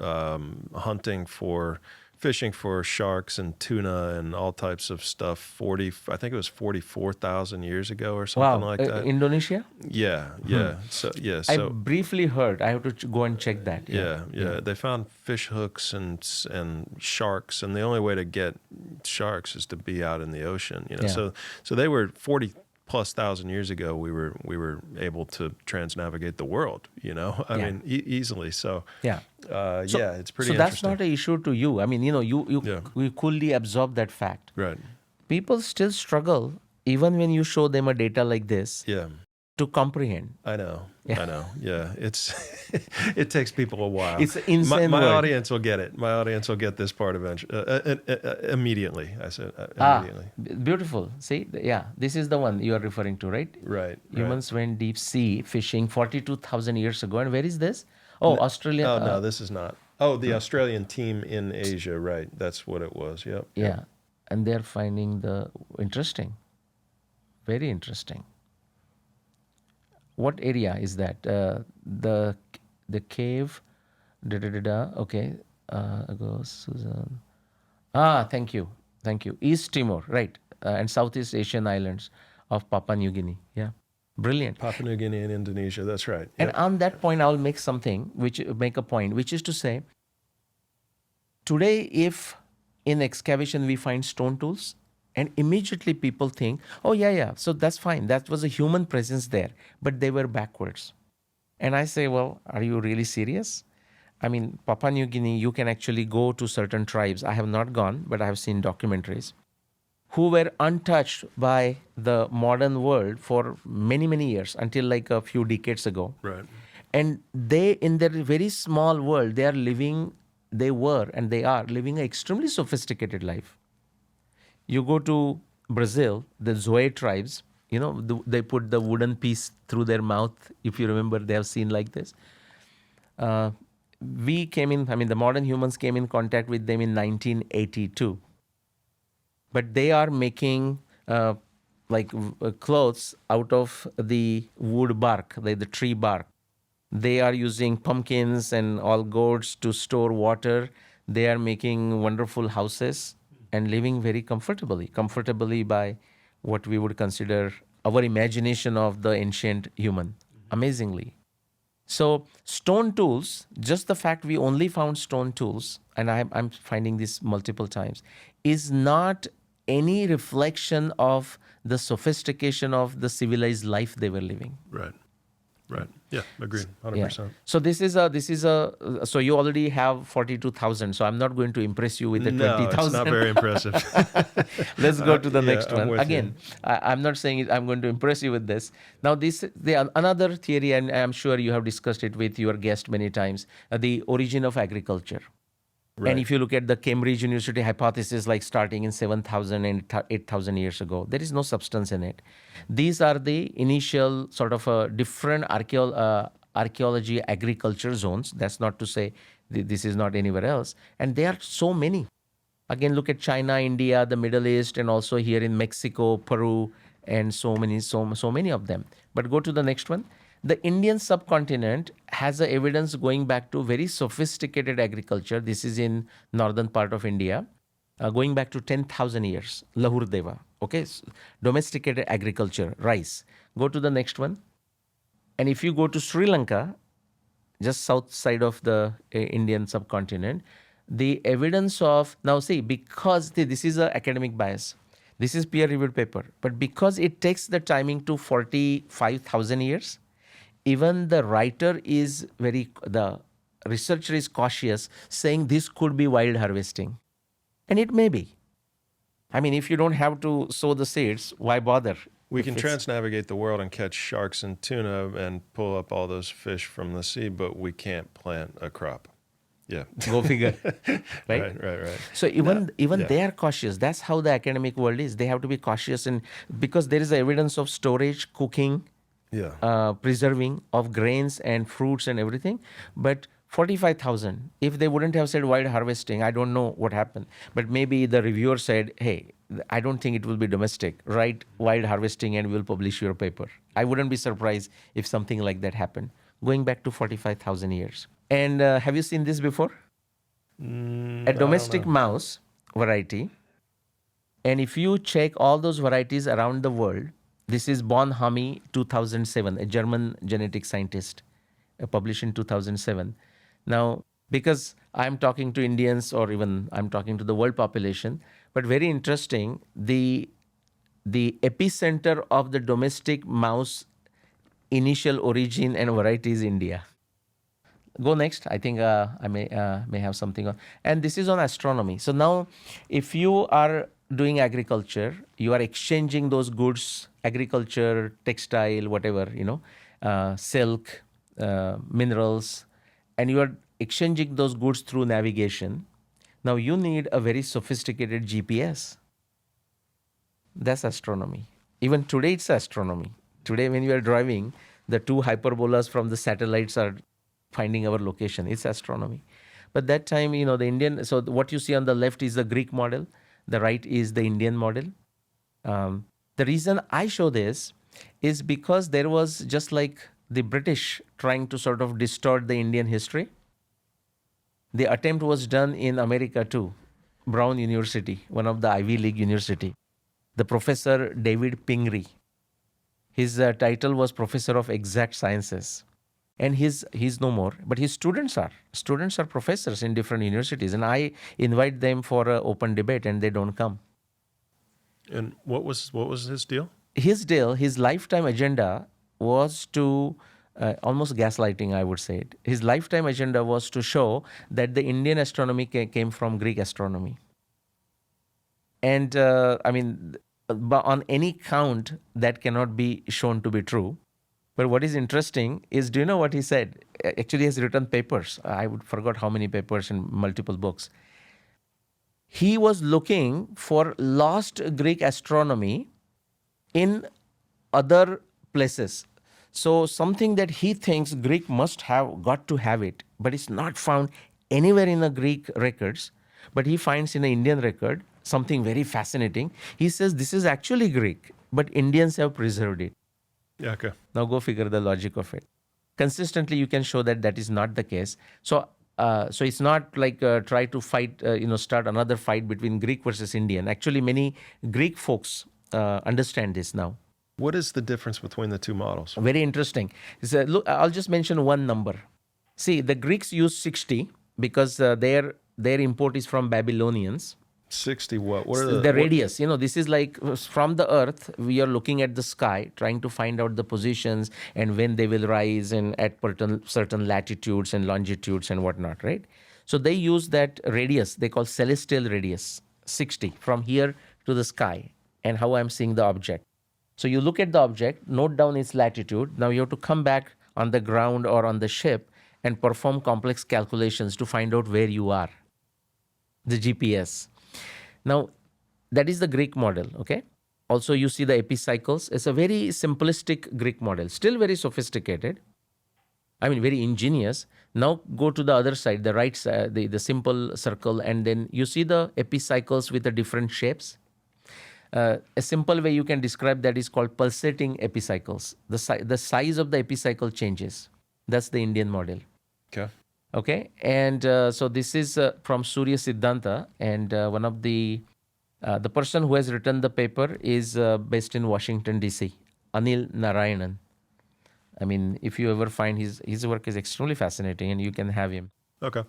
fishing for sharks and tuna and all types of stuff. I think it was 44,000 years ago or something like that. Indonesia? Yeah. So I briefly heard. I have to go and check that. Yeah. They found fish hooks and sharks, and the only way to get sharks is to be out in the ocean. So they were 40 plus thousand years ago. We were able to transnavigate the world. I mean, easily. So it's pretty. So that's not an issue to you. I mean, we coolly absorb that fact. Right. People still struggle even when you show them a data like this. Yeah. To comprehend. I know. Yeah, it takes people a while. It's insane. My audience will get it. My audience will get this part eventually, immediately. I said immediately. Beautiful. See, this is the one you are referring to, right? Right. Humans went deep sea fishing 42,000 years ago. And where is this? Oh, Australia. Oh no, this is not. Oh, the Australian team in Asia. Right. That's what it was. Yep. Yeah, and they're finding interesting. Very interesting. What area is that? The cave. Okay. Susan. Thank you. East Timor, right? And Southeast Asian islands of Papua New Guinea. Yeah, brilliant. Papua New Guinea and Indonesia. That's right. And on that point, I'll make a point, which is to say, today, if in excavation we find stone tools, and immediately people think, oh, so that's fine. That was a human presence there, but they were backwards. And I say, well, are you really serious? I mean, Papua New Guinea, you can actually go to certain tribes. I have not gone, but I have seen documentaries who were untouched by the modern world for many, many years, until like a few decades ago. Right. And they, in their very small world, they are living an extremely sophisticated life. You go to Brazil, the Zoe tribes, they put the wooden piece through their mouth. If you remember, they have seen like this. The modern humans came in contact with them in 1982. But they are making clothes out of the wood bark, the tree bark. They are using pumpkins and all gourds to store water. They are making wonderful houses and living very comfortably by what we would consider our imagination of the ancient human, amazingly. So stone tools, just the fact we only found stone tools, and I'm finding this multiple times, is not any reflection of the sophistication of the civilized life they were living. Right. Yeah, agreed. 100%. Yeah. So so you already have 42,000. So I'm not going to impress you with the 20,000. No, it's not very impressive. Let's go to the next one. I'm Again, I'm not saying I'm going to impress you with this. Now, another theory, and I'm sure you have discussed it with your guest many times, the origin of agriculture. Right. And if you look at the Cambridge University hypothesis, like starting in 7,000 and 8,000 years ago, there is no substance in it. These are the initial sort of different archaeology agriculture zones. That's not to say this is not anywhere else. And there are so many. Again, look at China, India, the Middle East, and also here in Mexico, Peru, and so many of them. But go to the next one. The Indian subcontinent has a evidence going back to very sophisticated agriculture. This is in northern part of India, going back to 10,000 years. Lahur Deva, okay, domesticated agriculture, rice. Go to the next one. And if you go to Sri Lanka, just south side of the Indian subcontinent, the evidence of, now see, because this is an academic bias, this is peer reviewed paper, but because it takes the timing to 45,000 years, even the writer is the researcher is cautious, saying this could be wild harvesting. And it may be. I mean, if you don't have to sow the seeds, why bother? We can transnavigate the world and catch sharks and tuna and pull up all those fish from the sea, but we can't plant a crop. Yeah. Go figure. Right? Right. So even they are cautious. That's how the academic world is. They have to be cautious, and because there is evidence of storage, cooking, preserving of grains and fruits and everything. But 45,000, if they wouldn't have said wild harvesting, I don't know what happened. But maybe the reviewer said, hey, I don't think it will be domestic. Write wild harvesting and we'll publish your paper. I wouldn't be surprised if something like that happened. Going back to 45,000 years. And have you seen this before? A domestic mouse variety. And if you check all those varieties around the world, this is Bonhami 2007, a German genetic scientist, published in 2007. Now, because I'm talking to Indians or even I'm talking to the world population, but very interesting, the epicenter of the domestic mouse initial origin and variety is India. Go next. I think I may have something on. And this is on astronomy. So now, if you are doing agriculture, you are exchanging those goods, agriculture, textile, whatever, silk, minerals, and you are exchanging those goods through navigation. Now you need a very sophisticated GPS. That's astronomy. Even today, it's astronomy. Today, when you are driving, the two hyperbolas from the satellites are finding our location. It's astronomy. But that time, the Indian, so what you see on the left is the Greek model. The right is the Indian model. The reason I show this is because there was just like the British trying to sort of distort the Indian history. The attempt was done in America too. Brown University, one of the Ivy League university. The professor David Pingree. His title was Professor of Exact Sciences. And he's no more, but his students are professors in different universities, and I invite them for an open debate, and they don't come. And what was his deal? His lifetime agenda was to almost gaslighting, I would say it. His lifetime agenda was to show that the Indian astronomy came from Greek astronomy, and but on any count that cannot be shown to be true. But what is interesting is, do you know what he said? Actually, he has written papers. I forgot how many papers in multiple books. He was looking for lost Greek astronomy in other places. So something that he thinks Greek must have got to have it, but it's not found anywhere in the Greek records. But he finds in the Indian record something very fascinating. He says this is actually Greek, but Indians have preserved it. Yeah, okay. Now go figure the logic of it. Consistently, you can show that is not the case. So it's not like try to fight, start another fight between Greek versus Indian. Actually, many Greek folks understand this now. What is the difference between the two models? Very interesting. Look, I'll just mention one number. See, the Greeks use 60 because their import is from Babylonians. 60 what? What are the radius? This is like from the Earth, we are looking at the sky, trying to find out the positions and when they will rise and at certain latitudes and longitudes and whatnot, right? So they use that radius, they call celestial radius, 60, from here to the sky and how I'm seeing the object. So you look at the object, note down its latitude. Now you have to come back on the ground or on the ship and perform complex calculations to find out where you are, the GPS. Now, that is the Greek model, okay? Also, you see the epicycles. It's a very simplistic Greek model, still very sophisticated. I mean, very ingenious. Now go to the other side, the right side, the simple circle, and then you see the epicycles with the different shapes. A simple way you can describe that is called pulsating epicycles. The size of the epicycle changes. That's the Indian model. Okay. Okay, and so this is from Surya Siddhanta, and one of the person who has written the paper is based in Washington D.C. Anil Narayanan. I mean, if you ever find his work is extremely fascinating, and you can have him. Okay.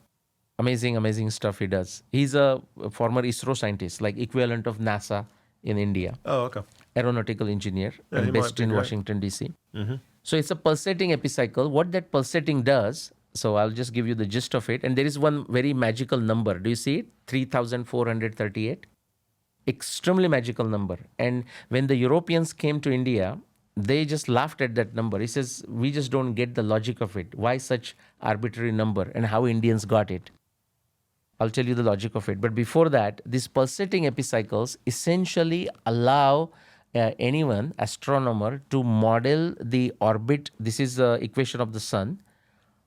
Amazing stuff he does. He's a former ISRO scientist, like equivalent of NASA in India. Oh, okay. Aeronautical engineer Yeah, he and might based be in great. Washington D.C. Mm-hmm. So it's a pulsating epicycle. What that pulsating does, so I'll just give you the gist of it. And there is one very magical number. Do you see it? 3,438. Extremely magical number. And when the Europeans came to India, they just laughed at that number. He says, we just don't get the logic of it. Why such arbitrary number, and how Indians got it? I'll tell you the logic of it. But before that, these pulsating epicycles essentially allow anyone, astronomer, to model the orbit. This is the equation of the sun.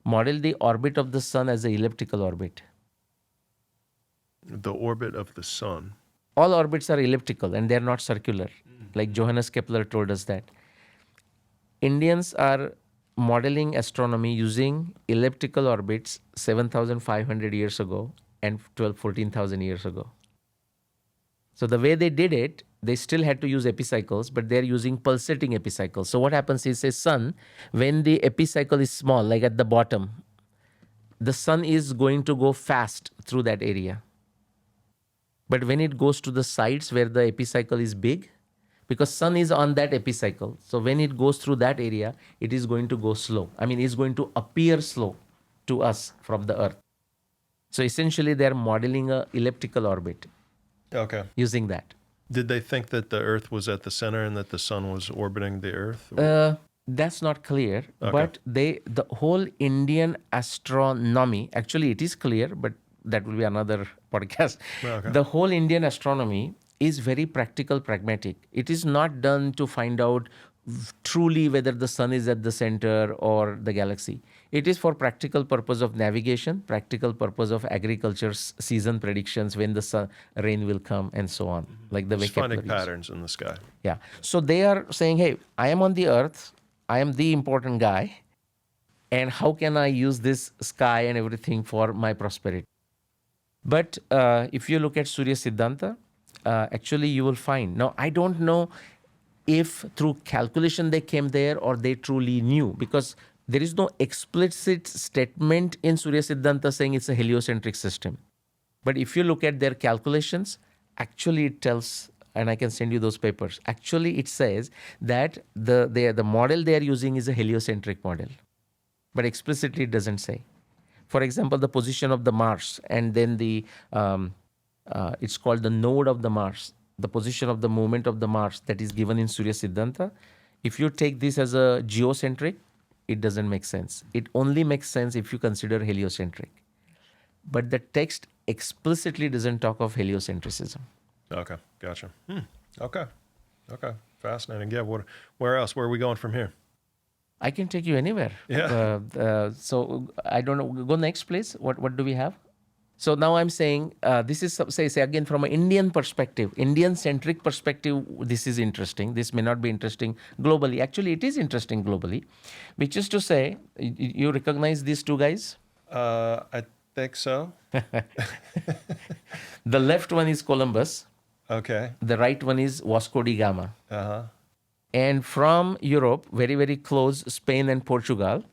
Model the orbit of the sun as an elliptical orbit. The orbit of the sun. All orbits are elliptical and they're not circular, like Johannes Kepler told us that. Indians are modeling astronomy using elliptical orbits 7,500 years ago and 14,000 years ago. So the way they did it, they still had to use epicycles, but they're using pulsating epicycles. So what happens is a sun, when the epicycle is small, like at the bottom, the sun is going to go fast through that area. But when it goes to the sides where the epicycle is big, because sun is on that epicycle, so when it goes through that area, it is going to go slow. I mean, it's going to appear slow to us from the Earth. So essentially, they're modeling a elliptical orbit Okay. using that. Did they think that the Earth was at the center and that the sun was orbiting the Earth? That's not clear, Okay. but the whole Indian astronomy, actually it is clear, but that will be another podcast. Okay. The whole Indian astronomy is very practical, pragmatic. It is not done to find out truly whether the sun is at the center or the galaxy. It is for practical purpose of navigation, practical purpose of agriculture, season predictions, when the rain will come, and so on. Like the way Just finding Kepler used. patterns in the sky. Yeah. So they are saying, hey, I am on the Earth. I am the important guy. And how can I use this sky and everything for my prosperity? But if you look at Surya Siddhanta, actually you will find. Now, I don't know if through calculation they came there or they truly knew, because there is no explicit statement in Surya Siddhanta saying it's a heliocentric system. But if you look at their calculations, actually it tells, and I can send you those papers, actually it says that the model they are using is a heliocentric model. But explicitly it doesn't say. For example, the position of the Mars, and then it's called the node of the Mars, the position of the movement of the Mars that is given in Surya Siddhanta. If you take this as a geocentric, it doesn't make sense. It only makes sense if you consider heliocentric. But the text explicitly doesn't talk of heliocentrism. Okay. Gotcha. Okay. Fascinating. Yeah. Where else? Where are we going from here? I can take you anywhere. Yeah. So I don't know. Go next, please. What do we have? So now I'm saying this is, say again, from an Indian perspective, Indian-centric perspective, this is interesting. This may not be interesting globally. Actually, it is interesting globally, which is to say, you recognize these two guys? I think so. The left one is Columbus. Okay. The right one is Vasco da Gama. Uh-huh. And from Europe, very, very close, Spain and Portugal,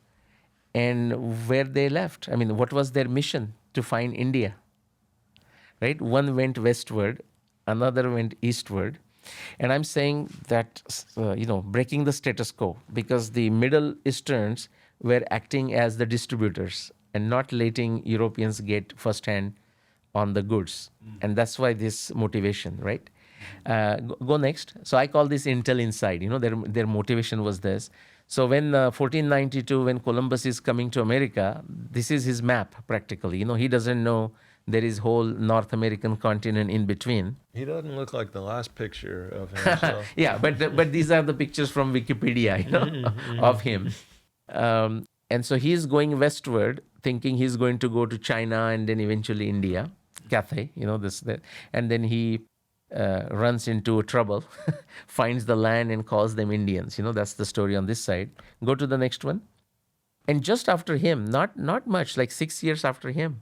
and where they left. I mean, what was their mission? To find India, right? One went westward, another went eastward. And I'm saying that, breaking the status quo, because the Middle Easterns were acting as the distributors and not letting Europeans get firsthand on the goods. And that's why this motivation, right? Go next. So I call this Intel Inside. Their motivation was this. So when 1492, when Columbus is coming to America, this is his map practically. He doesn't know there is whole North American continent in between. He doesn't look like the last picture of him. So. Yeah, but these are the pictures from Wikipedia, of him. And so he's going westward, thinking he's going to go to China and then eventually India, Cathay, that. And then he runs into trouble, finds the land and calls them Indians. That's the story on this side. Go to the next one. And just after him, not much, like 6 years after him,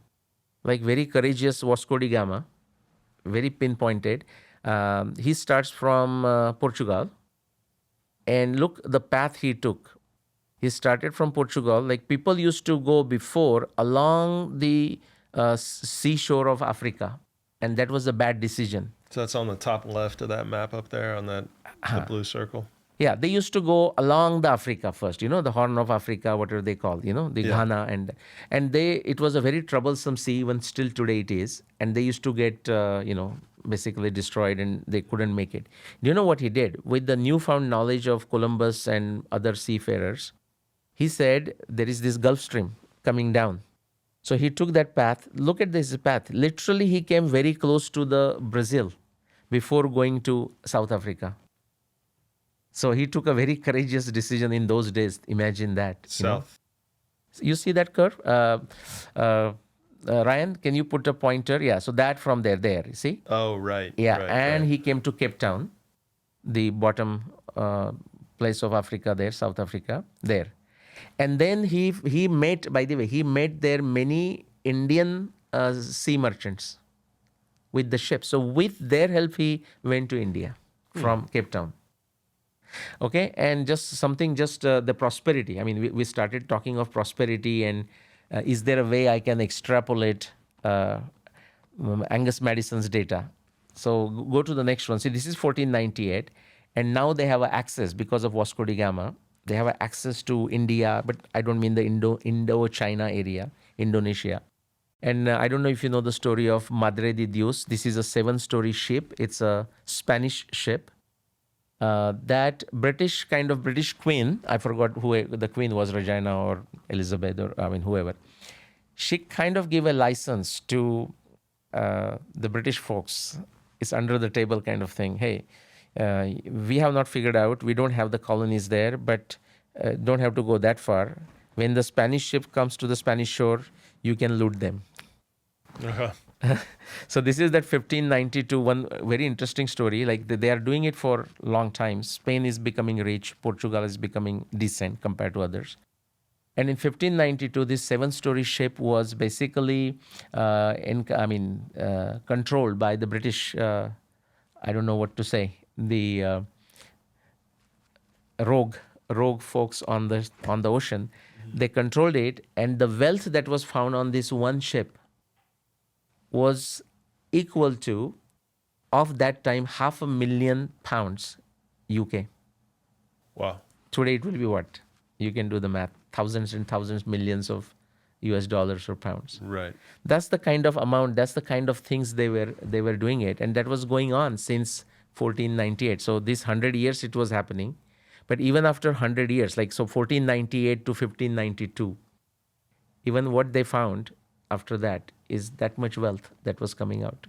like very courageous Vasco da Gama, very pinpointed. He starts from Portugal. And look the path he took. He started from Portugal. Like people used to go before along the seashore of Africa. And that was a bad decision. So that's on the top left of that map up there on that the blue circle. Yeah, they used to go along the Africa first, the Horn of Africa, whatever they call, the Ghana. And it was a very troublesome sea, even still today it is. And they used to get, basically destroyed and they couldn't make it. Do you know what he did? With the newfound knowledge of Columbus and other seafarers, he said there is this Gulf Stream coming down. So he took that path. Look at this path. Literally, he came very close to the Brazil before going to South Africa. So he took a very courageous decision in those days. Imagine that. South. You see that curve? Ryan, can you put a pointer? Yeah, so that from there, you see? Oh, right. Yeah, right, and right. he came to Cape Town, the bottom place of Africa there, South Africa, there. And then he met, by the way, he met there many Indian sea merchants with the ship. So with their help, he went to India from Cape Town. Okay, and just the prosperity. I mean, we started talking of prosperity, and is there a way I can extrapolate Angus Madison's data? So go to the next one. See, this is 1498, and now they have access because of Vasco da Gama. They have access to India, but I don't mean the Indo-China area, Indonesia. And I don't know if you know the story of Madre de Dios. This is a 7-story ship. It's a Spanish ship. That British queen, I forgot who the queen was, Regina or Elizabeth or whoever. She kind of gave a license to the British folks. It's under the table kind of thing. Hey, we have not figured out. We don't have the colonies there, but don't have to go that far. When the Spanish ship comes to the Spanish shore, you can loot them. Uh-huh. So this is that 1592, one very interesting story. Like they are doing it for a long time. Spain is becoming rich. Portugal is becoming decent compared to others. And in 1592, this 7-story ship was basically controlled by the British, I don't know what to say, the rogue folks on the ocean. They controlled it, and the wealth that was found on this one ship was equal to, of that time, £500,000 UK. Wow. Today it will be what? You can do the math. Thousands and thousands, millions of US dollars or pounds. Right. That's the kind of amount, that's the kind of things they were doing it. And that was going on since 1498. So this 100 years it was happening. But even after 100 years, 1498 to 1592, even what they found after that is that much wealth that was coming out.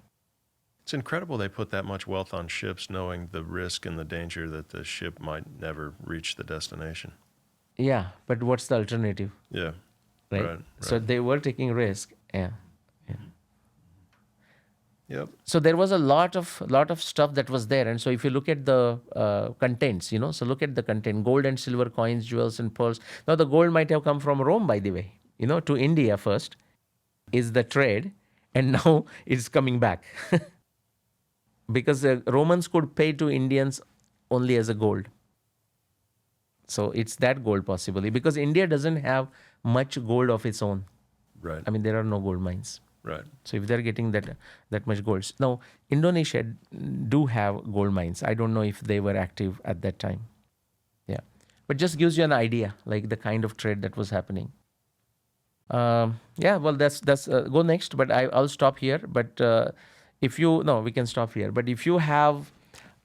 It's incredible they put that much wealth on ships knowing the risk and the danger that the ship might never reach the destination. Yeah, but what's the alternative? Yeah. Right? So they were taking risk. Yeah. Yep. So there was a lot of stuff that was there. And so if you look at the contents, so look at the content, gold and silver coins, jewels and pearls. Now the gold might have come from Rome, by the way, to India first is the trade. And now it's coming back because the Romans could pay to Indians only as a gold. So it's that gold possibly because India doesn't have much gold of its own. Right. I mean, there are no gold mines. Right. So if they're getting that much gold. Now, Indonesia do have gold mines. I don't know if they were active at that time. Yeah. But just gives you an idea, like the kind of trade that was happening. Well, that's go next, but I'll stop here. But we can stop here. But if you have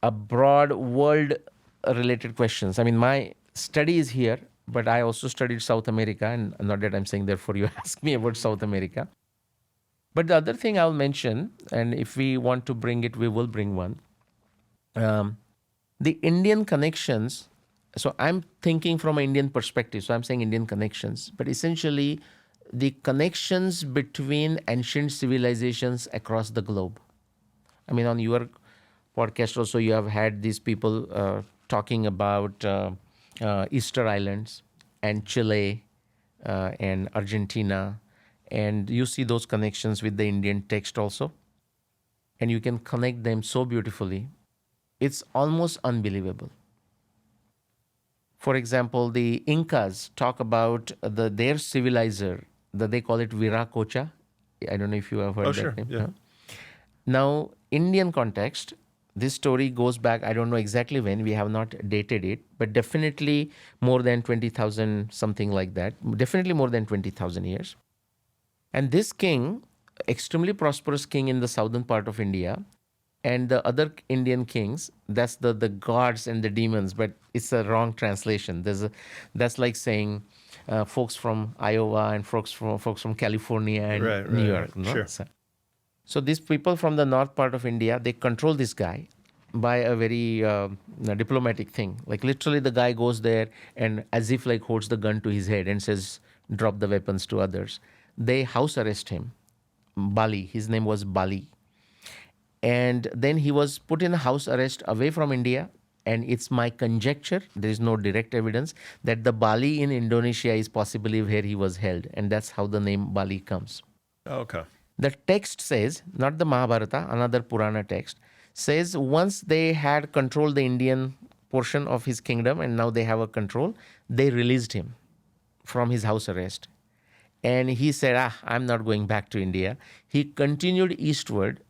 a broad world-related questions, I mean, my study is here, but I also studied South America, and not that I'm saying therefore you ask me about South America. But the other thing I'll mention, and if we want to bring it, we will bring one. The Indian connections So I'm thinking from an Indian perspective. So I'm saying Indian connections, but essentially the connections between ancient civilizations across the globe. I mean, on your podcast also, you have had these people talking about Easter Islands and Chile and Argentina, and you see those connections with the Indian text also, and you can connect them so beautifully. It's almost unbelievable. For example, the Incas talk about their civilizer, that they call it Viracocha. I don't know if you have Oh, heard sure. that name. Yeah. Huh? Now, Indian context, this story goes back, I don't know exactly when, we have not dated it, but definitely more than 20,000, something like that. Definitely more than 20,000 years. And this king, extremely prosperous king in the southern part of India, and the other Indian kings, that's the gods and the demons, but it's a wrong translation. That's like saying folks from Iowa and folks from California and Right, New right, right. York. No? Sure. So these people from the north part of India, they control this guy by a very diplomatic thing. Like literally, the guy goes there and as if like holds the gun to his head and says, "Drop the weapons to others." They house arrest him. Bali, his name was Bali, and then he was put in house arrest away from India. And it's my conjecture, there is no direct evidence, that the Bali in Indonesia is possibly where he was held, and that's how the name Bali comes. Okay. The text says, not the Mahabharata, another Purana text, says once they had controlled the Indian portion of his kingdom and now they have a control, they released him from his house arrest. And he said, I'm not going back to India. He continued eastward,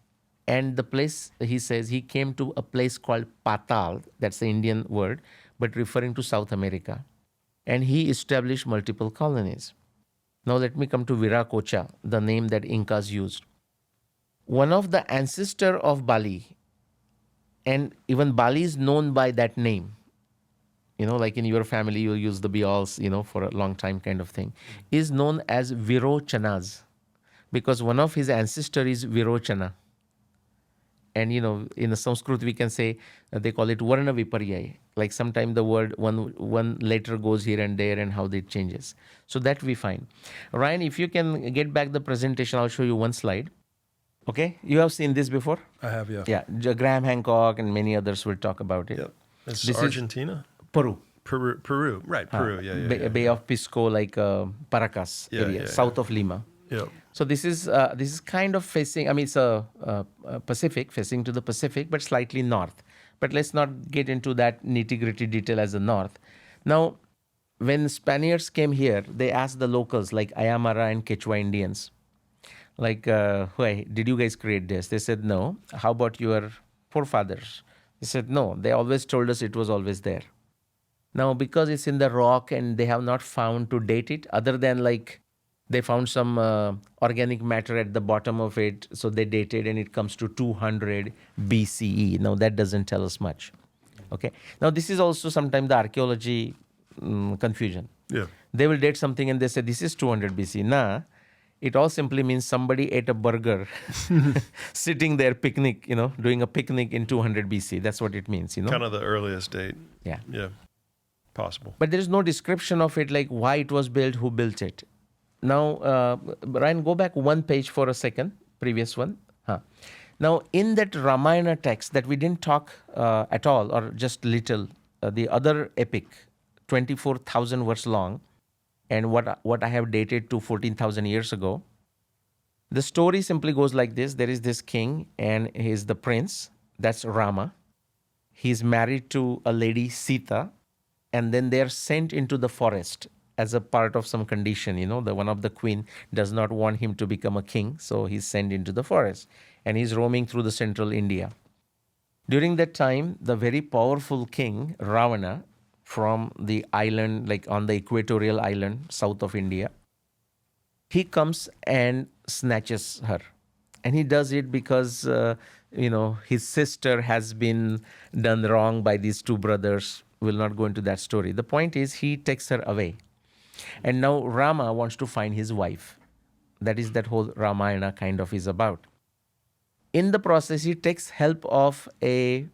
and the place, he says, he came to a place called Patal, that's the Indian word, but referring to South America. And he established multiple colonies. Now let me come to Viracocha, the name that Incas used. One of the ancestor of Bali, and even Bali is known by that name. Like in your family, you use the Bealls, for a long time kind of thing, is known as Virochanas because one of his ancestor is Virochana. And, in the Sanskrit, we can say they call it Varna Viparyaya. Like sometimes the word one letter goes here and there and how it changes. So that we find. Ryan, if you can get back the presentation, I'll show you one slide. Okay, you have seen this before? I have, yeah. Yeah, Graham Hancock and many others will talk about it. Yep. It's This is Argentina? Peru. Peru. Right, Peru. Yeah. Bay of Pisco, like Paracas area, south of Lima. Yep. So this is kind of facing. I mean, it's a Pacific, facing to the Pacific, but slightly north. But let's not get into that nitty-gritty detail as the north. Now, when Spaniards came here, they asked the locals like Ayamara and Quechua Indians, like, "Why did you guys create this?" They said, "No." "How about your forefathers?" They said, "No. They always told us it was always there." Now, because it's in the rock and they have not found to date it, other than like they found some organic matter at the bottom of it, so they dated and it comes to 200 BCE. Now, that doesn't tell us much. Okay. Now, this is also sometimes the archaeology confusion. Yeah. They will date something and they say this is 200 BC. Nah, it all simply means somebody ate a burger sitting there picnic, doing a picnic in 200 BC. That's what it means, Kind of the earliest date. Yeah. Yeah. Possible. But there is no description of it, like why it was built, who built it. Now, Ryan, go back one page for a second, previous one. Now, in that Ramayana text that we didn't talk at all or just little, the other epic, 24,000 verse long, and what I have dated to 14,000 years ago, the story simply goes like this. There is this king and he is the prince, that's Rama. He's married to a lady, Sita, and then they are sent into the forest as a part of some condition. The one of the queen does not want him to become a king, so he's sent into the forest and he's roaming through the central India. During that time, the very powerful king Ravana from the island, like on the equatorial island south of India, he comes and snatches her. And he does it because his sister has been done wrong by these two brothers. We'll not go into that story. The point is he takes her away. And now Rama wants to find his wife. That is that whole Ramayana kind of is about. In the process, he takes help of a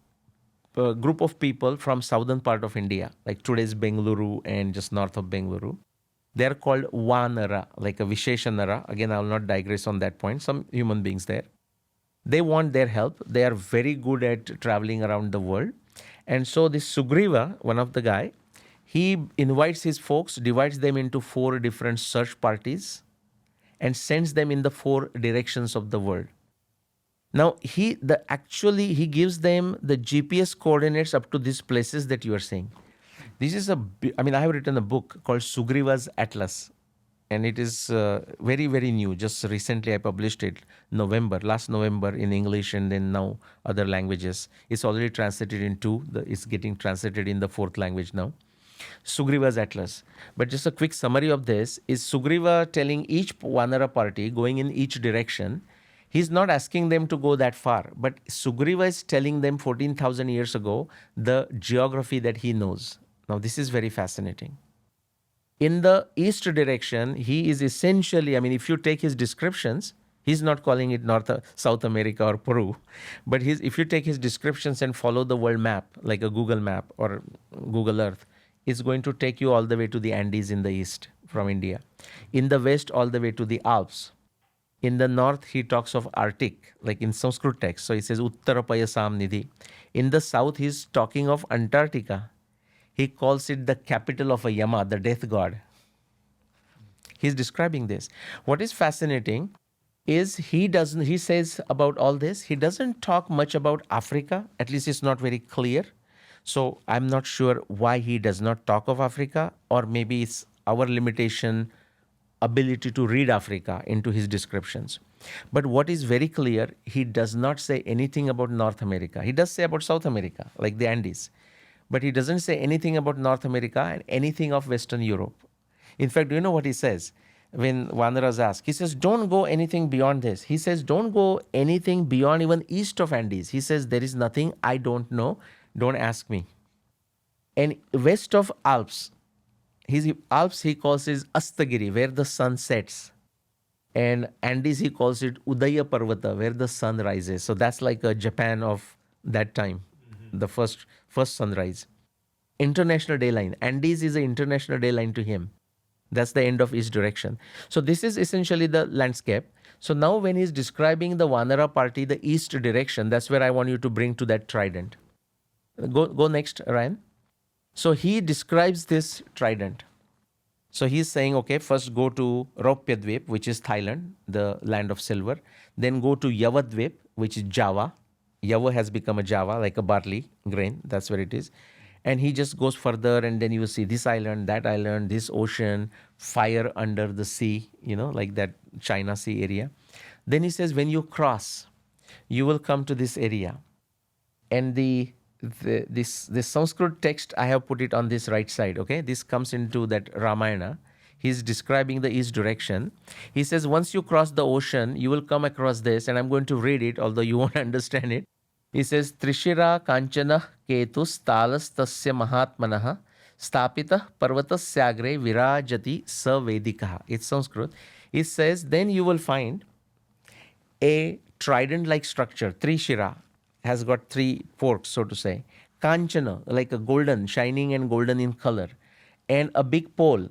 group of people from southern part of India, like today's Bengaluru and just north of Bengaluru. They are called Vanara, like a Visheshanara. Again, I will not digress on that point. Some human beings there. They want their help. They are very good at traveling around the world. And so this Sugriva, one of the guy, he invites his folks, divides them into 4 different search parties, and sends them in the 4 directions of the world. Now he gives them the GPS coordinates up to these places that you are saying. This is I have written a book called Sugriva's Atlas, and it is very, very new. Just recently I published it last November in English, and then now other languages. It's already translated it's getting translated in the 4th language now. Sugriva's Atlas. But just a quick summary of this is Sugriva telling each Vanara party going in each direction. He's not asking them to go that far, but Sugriva is telling them 14,000 years ago the geography that he knows. Now, this is very fascinating. In the east direction, he is essentially, if you take his descriptions, he's not calling it South America or Peru, but if you take his descriptions and follow the world map, like a Google map or Google Earth, it's going to take you all the way to the Andes in the east from India. In the west, all the way to the Alps. In the north, he talks of Arctic, like in Sanskrit text. So he says Uttarapaya Samnidhi. In the south, he's talking of Antarctica. He calls it the capital of a Yama, the death god. He's describing this. What is fascinating is he says about all this, he doesn't talk much about Africa. At least it's not very clear. So I'm not sure why he does not talk of Africa, or maybe it's our limitation ability to read Africa into his descriptions. But what is very clear, he does not say anything about North America. He does say about South America, like the Andes. But he doesn't say anything about North America and anything of Western Europe. In fact, do you know what he says? When Vanaras ask, he says, don't go anything beyond this. He says, don't go anything beyond even east of Andes. He says, there is nothing I don't know. Don't ask me. And west of Alps, Alps he calls it Astagiri, where the sun sets. And Andes he calls it Udaya Parvata, where the sun rises. So that's like a Japan of that time, the first sunrise. International day line. Andes is an international day line to him. That's the end of east direction. So this is essentially the landscape. So now when he's describing the Vanara party, the east direction, that's where I want you to bring to that trident. Go next, Ryan. So he describes this trident. So he's saying, okay, first go to Raupyadvip, which is Thailand, the land of silver. Then go to Yavadvip, which is Java. Yava has become a Java, like a barley grain. That's where it is. And he just goes further, and then you will see this island, this ocean, fire under the sea, like that China Sea area. Then he says, when you cross, you will come to this area. And this Sanskrit text, I have put it on this right side, okay? This comes into that Ramayana. He's describing the east direction. He says, once you cross the ocean, you will come across this, and I'm going to read it, although you won't understand it. He says, Trishira Kanchana Ketus Talas Tasya Mahatmanaha Stapita Parvatasyagre Virajati Savedikaha. It's Sanskrit. It says, then you will find a trident-like structure, Trishira, has got 3 forks, so to say. Kanchana, like a golden, shining and golden in color. And a big pole,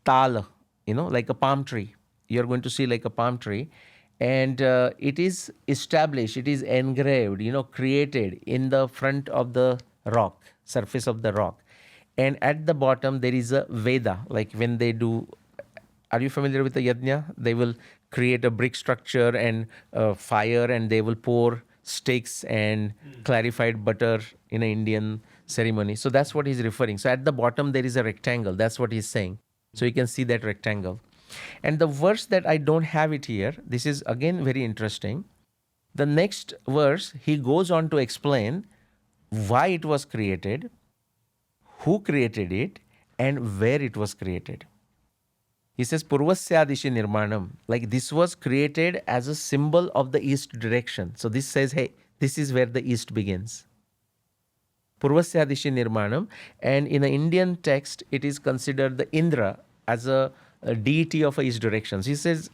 Tala, like a palm tree. You're going to see like a palm tree. And it is established, it is engraved, created in the front of the rock, surface of the rock. And at the bottom, there is a Veda, like when they do, are you familiar with the Yajna? They will create a brick structure and fire, and they will pour sticks and clarified butter in an Indian ceremony. So that's what he's referring. So at the bottom, there is a rectangle. That's what he's saying. So you can see that rectangle. And the verse that I don't have it here, this is again very interesting. The next verse, he goes on to explain why it was created, who created it, and where it was created. He says, Purvasyadishi Nirmanam, like this was created as a symbol of the east direction. So this says, hey, this is where the east begins. Purvasyadishi Nirmanam. And in the Indian text, it is considered the Indra as a deity of east directions. He says,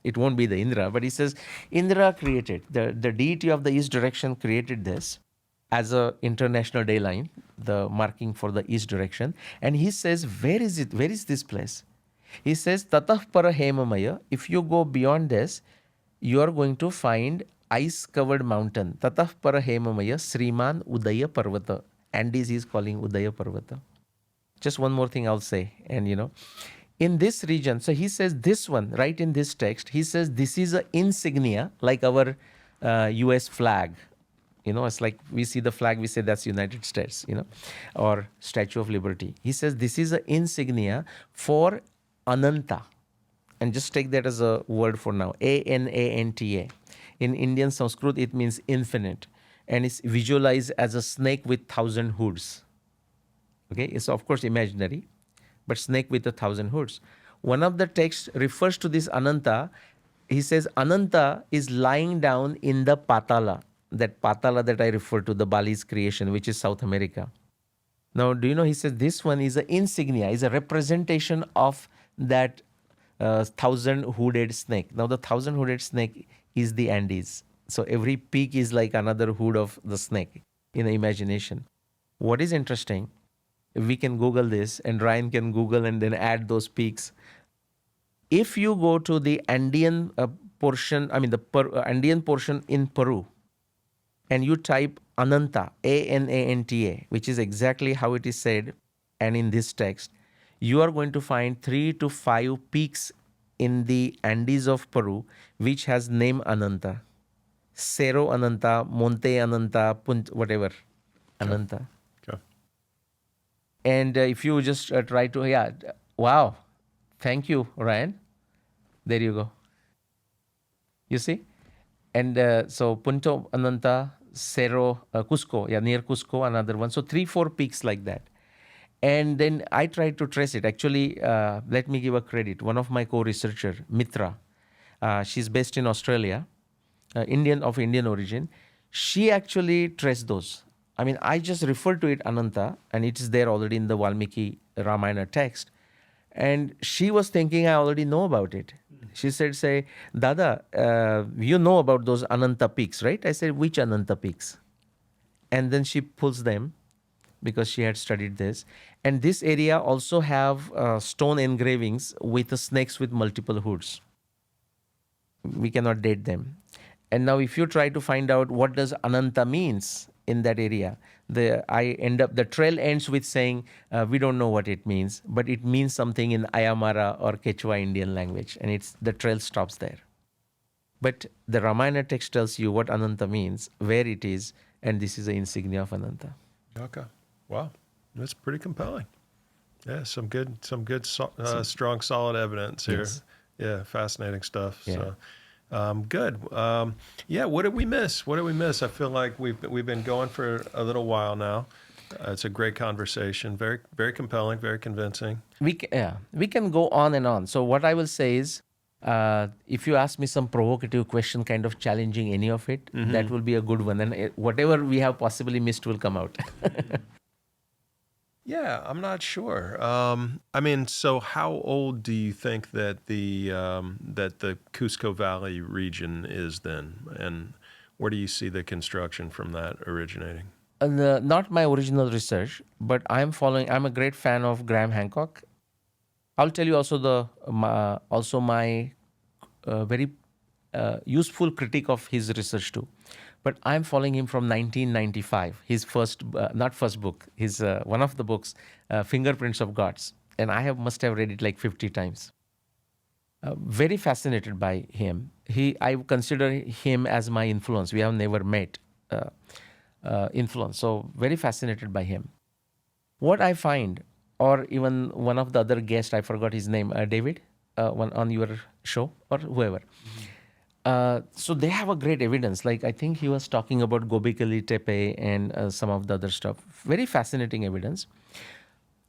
it won't be the Indra, but he says, Indra created, the deity of the east direction created this. as a international day line, the marking for the east direction. And he says, where is it? Where is this place? He says, Tatah para hemamaya. If you go beyond this, you are going to find ice-covered mountain. Tatah para hemamaya, Sriman Udaya Parvata. Andes he is calling Udaya Parvata. Just one more thing I'll say. And in this region, so he says this one, right in this text, he says this is an insignia, like our US flag. It's like we see the flag, we say that's United States, or Statue of Liberty. He says this is an insignia for Ananta. And just take that as a word for now, Ananta. In Indian Sanskrit, it means infinite. And it's visualized as a snake with 1,000 hoods. Okay, it's of course imaginary, but snake with 1,000 hoods. One of the texts refers to this Ananta. He says Ananta is lying down in the Patala, that Patala that I refer to, the Bali's creation, which is South America. Now, do you know, he says this one is an insignia, is a representation of that 1,000-hooded snake. Now, the 1,000-hooded snake is the Andes. So every peak is like another hood of the snake in the imagination. What is interesting, we can Google this, and Ryan can Google and then add those peaks. If you go to the Andean portion, Andean portion in Peru, and you type Ananta, Ananta, which is exactly how it is said, and in this text, you are going to find 3 to 5 peaks in the Andes of Peru, which has name Ananta. Cerro Ananta, Monte Ananta, whatever, Ananta. Okay. And if you just try to, wow, thank you, Ryan. There you go. You see? And so Punto Ananta, Cerro, Cusco, near Cusco, another one. So 3-4 peaks like that. And then I tried to trace it. Actually, let me give a credit. One of my co-researcher, Mitra, she's based in Australia, of Indian origin. She actually traced those. I just referred to it Ananta, and it is there already in the Valmiki Ramayana text. And she was thinking I already know about it. She said, Dada, you know about those Ananta peaks, right? I said, which Ananta peaks? And then she pulls them because she had studied this. And this area also have stone engravings with snakes with multiple hoods. We cannot date them. And now if you try to find out what does Ananta means in that area, the trail ends with saying, we don't know what it means, but it means something in Ayamara or Quechua Indian language, and the trail stops there. But the Ramayana text tells you what Ananta means, where it is, and this is the insignia of Ananta. Okay. Wow. That's pretty compelling. Yeah, some good, strong, solid evidence here. Yes. Yeah, fascinating stuff. Yeah. So, good. What did we miss? I feel like we've been going for a little while now. It's a great conversation. Very, very compelling. Very convincing. We can go on and on. So what I will say is, if you ask me some provocative question, kind of challenging any of it, that will be a good one. And whatever we have possibly missed will come out. Yeah, I'm not sure. So how old do you think that the Cusco Valley region is then, and where do you see the construction from that originating? Not my original research, but I'm a great fan of Graham Hancock. I'll tell you also my very useful critique of his research too. But I'm following him from 1995. His not first book, his one of the books, Fingerprints of Gods, and I must have read it like 50 times. Very fascinated by him. I consider him as my influence. We have never met. Influence. So very fascinated by him. What I find, or even one of the other guests, I forgot his name, David, on your show or whoever. So they have a great evidence. Like I think he was talking about Gobekli Tepe and some of the other stuff. Very fascinating evidence.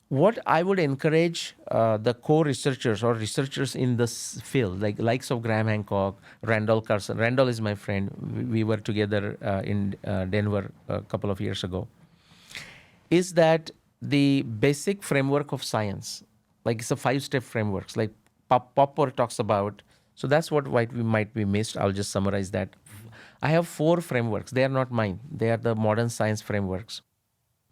What I would encourage the co-researchers or researchers in this field, like likes of Graham Hancock, Randall Carson. Randall is my friend. We were together in Denver a couple of years ago. Is that the basic framework of science? Like it's a 5-step framework. Like Popper talks about. So that's what we might be missed. I'll just summarize that. I have 4 frameworks. They are not mine. They are the modern science frameworks.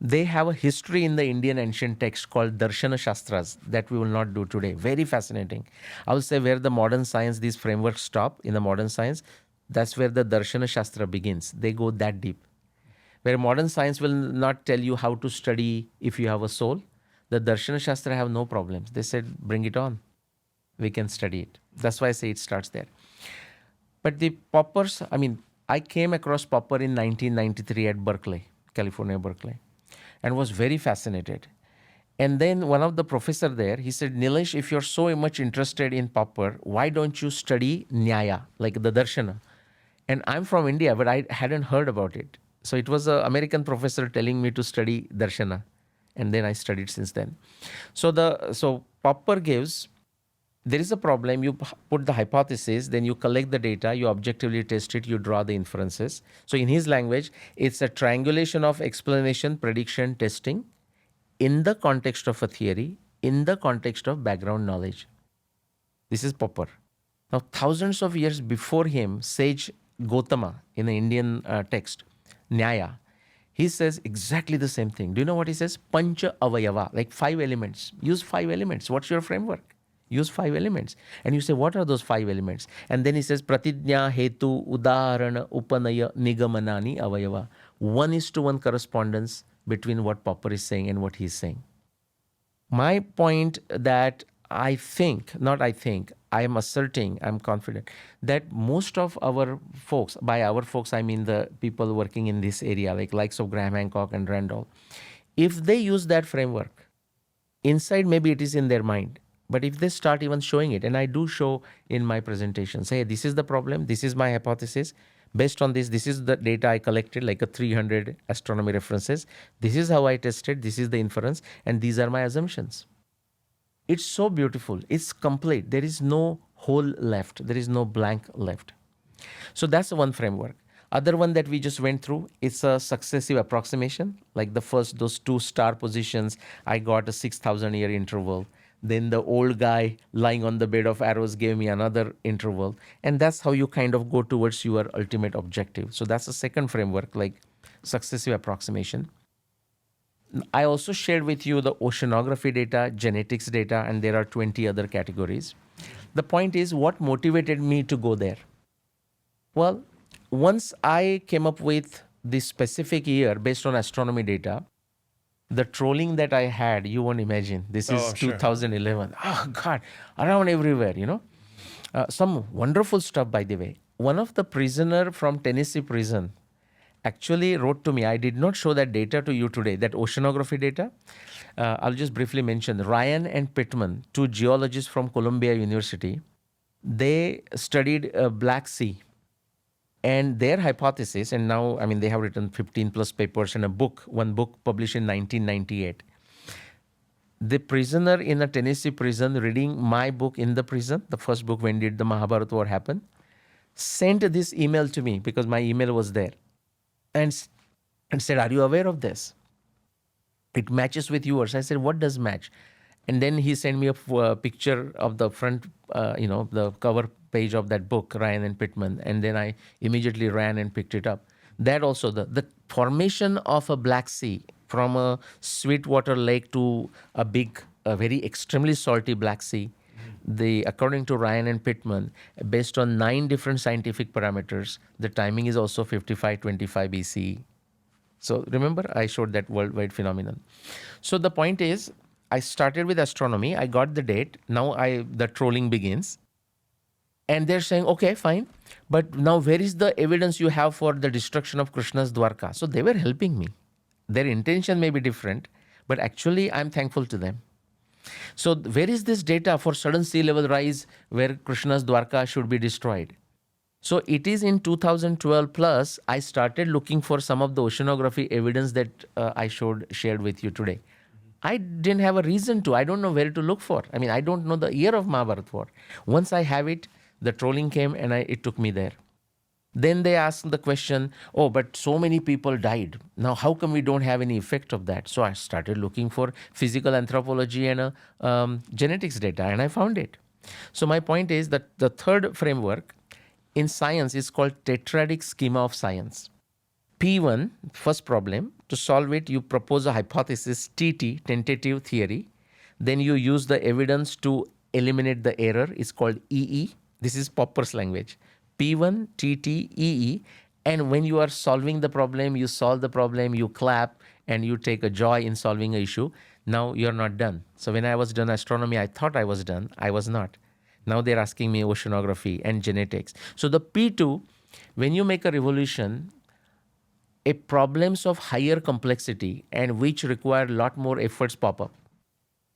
They have a history in the Indian ancient text called Darshana Shastras that we will not do today. Very fascinating. I will say where the modern science, these frameworks stop in the modern science, that's where the Darshana Shastra begins. They go that deep. Where modern science will not tell you how to study if you have a soul, the Darshana Shastra have no problems. They said, bring it on. We can study it. That's why I say it starts there. But the poppers, I came across popper in 1993 at Berkeley, California, Berkeley, and was very fascinated. And then one of the professor there, he said, Nilesh, if you're so much interested in popper, why don't you study Nyaya, like the Darshana? And I'm from India, but I hadn't heard about it. So it was an American professor telling me to study Darshana. And then I studied since then. So Popper gives, there is a problem. You put the hypothesis, then you collect the data, you objectively test it, you draw the inferences. So in his language, it's a triangulation of explanation, prediction, testing in the context of a theory, in the context of background knowledge. This is Popper. Now, thousands of years before him, sage Gautama in the Indian text, Nyaya, he says exactly the same thing. Do you know what he says? Pancha avayava, like 5 elements. Use 5 elements. What's your framework? Use 5 elements. And you say, what are those 5 elements? And then he says, pratidnya, hetu, udaharana, upanaya, nigamanani, avayava. 1:1 correspondence between what Popper is saying and what he's saying. My point that I am asserting, I'm confident that most of our folks, by our folks, I mean the people working in this area, like likes of Graham Hancock and Randolph, if they use that framework, inside maybe it is in their mind, but if they start even showing it, and I do show in my presentations, hey, this is the problem, this is my hypothesis, based on this is the data I collected, like a 300 astronomy references, this is how I tested, this is the inference, and these are my assumptions. It's so beautiful. It's complete. There is no hole left. There is no blank left. So that's the one framework. Other one that we just went through, it's a successive approximation. Like those 2 star positions, I got a 6,000 year interval. Then the old guy lying on the bed of arrows gave me another interval. And that's how you kind of go towards your ultimate objective. So that's the second framework, like successive approximation. I also shared with you the oceanography data, genetics data, and there are 20 other categories. The point is, what motivated me to go there? Well, once I came up with this specific year based on astronomy data, the trolling that I had, you won't imagine. This is 2011. Oh, God, around everywhere, some wonderful stuff, by the way. One of the prisoner from Tennessee prison actually wrote to me. I did not show that data to you today, that oceanography data. I'll just briefly mention Ryan and Pittman, 2 geologists from Columbia University. They studied Black Sea. And their hypothesis, and now, they have written 15 plus papers and one book published in 1998. The prisoner in a Tennessee prison reading my book in the prison, the first book, When Did the Mahabharata War Happen, sent this email to me because my email was there. And said, are you aware of this? It matches with yours. I said, what does match? And then he sent me a picture of the front, the cover page of that book, Ryan and Pittman. And then I immediately ran and picked it up. That also, the formation of a Black Sea from a sweetwater lake to a very extremely salty Black Sea, according to Ryan and Pittman, based on 9 different scientific parameters, the timing is also 5525 BCE. So remember, I showed that worldwide phenomenon. So the point is, I started with astronomy. I got the date. Now the trolling begins. And they're saying, okay, fine. But now where is the evidence you have for the destruction of Krishna's Dwarka? So they were helping me. Their intention may be different, but actually I'm thankful to them. So where is this data for sudden sea level rise where Krishna's Dwarka should be destroyed? So it is in 2012 plus, I started looking for some of the oceanography evidence that I shared with you today. I didn't have a reason to. I don't know where to look for. I don't know the year of Mahabharata War. Once I have it, the trolling came and it took me there. Then they asked the question, oh, but so many people died. Now, how come we don't have any effect of that? So I started looking for physical anthropology and genetics data, and I found it. So my point is that the third framework in science is called tetradic schema of science. P1, first problem, to solve it, you propose a hypothesis, TT, tentative theory. Then you use the evidence to eliminate the error. It's called EE. This is Popper's language. P1, TT, EE. And when you are solving the problem, you solve the problem, you clap, and you take a joy in solving an issue. Now you're not done. So when I was done astronomy, I thought I was done. I was not. Now they're asking me oceanography and genetics. So the P2, when you make a revolution, a problems of higher complexity and which require a lot more efforts pop up.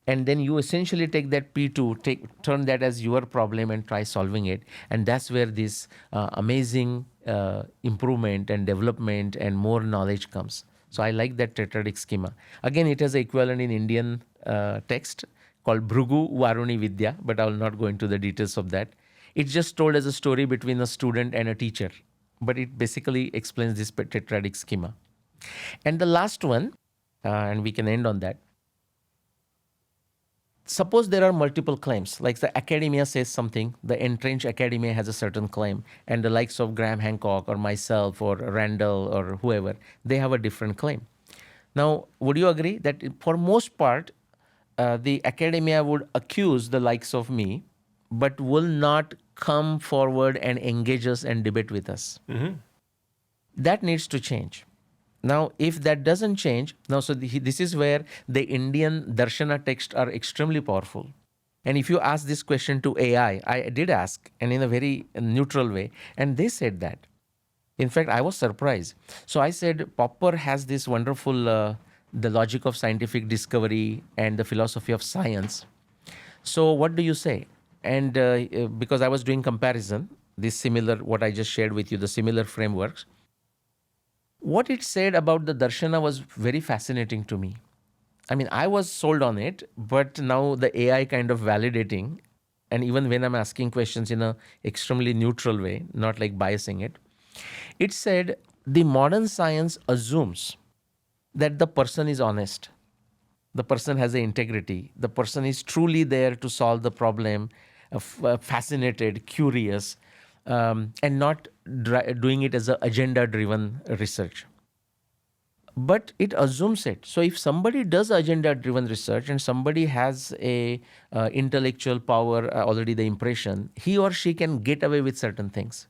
And then you essentially take that P2, turn that as your problem and try solving it. And that's where this amazing improvement and development and more knowledge comes. So I like that tetradic schema. Again, it has an equivalent in Indian text called Bhrugu Varuni Vidya, but I will not go into the details of that. It's just told as a story between a student and a teacher, but it basically explains this tetradic schema. And the last one, and we can end on that. Suppose there are multiple claims, like the academia says something, the entrenched academia has a certain claim, and the likes of Graham Hancock or myself or Randall or whoever, they have a different claim. Now, would you agree that for most part, the academia would accuse the likes of me, but will not come forward and engage us and debate with us? Mm-hmm. That needs to change. Now, if that doesn't change, this is where the Indian Darshana texts are extremely powerful. And if you ask this question to AI, I did ask, and in a very neutral way, and they said that. In fact, I was surprised. So I said, Popper has this wonderful, the logic of scientific discovery and the philosophy of science. So what do you say? And because I was doing comparison, this similar, what I just shared with you, the similar frameworks, what it said about the Darshana was very fascinating to me. I mean, I was sold on it, but now the AI kind of validating, and even when I'm asking questions in an extremely neutral way, not like biasing it, it said the modern science assumes that the person is honest, the person has the integrity, the person is truly there to solve the problem, fascinated, curious, and not doing it as an agenda-driven research. But it assumes it. So if somebody does agenda-driven research and somebody has a intellectual power, already the impression, he or she can get away with certain things.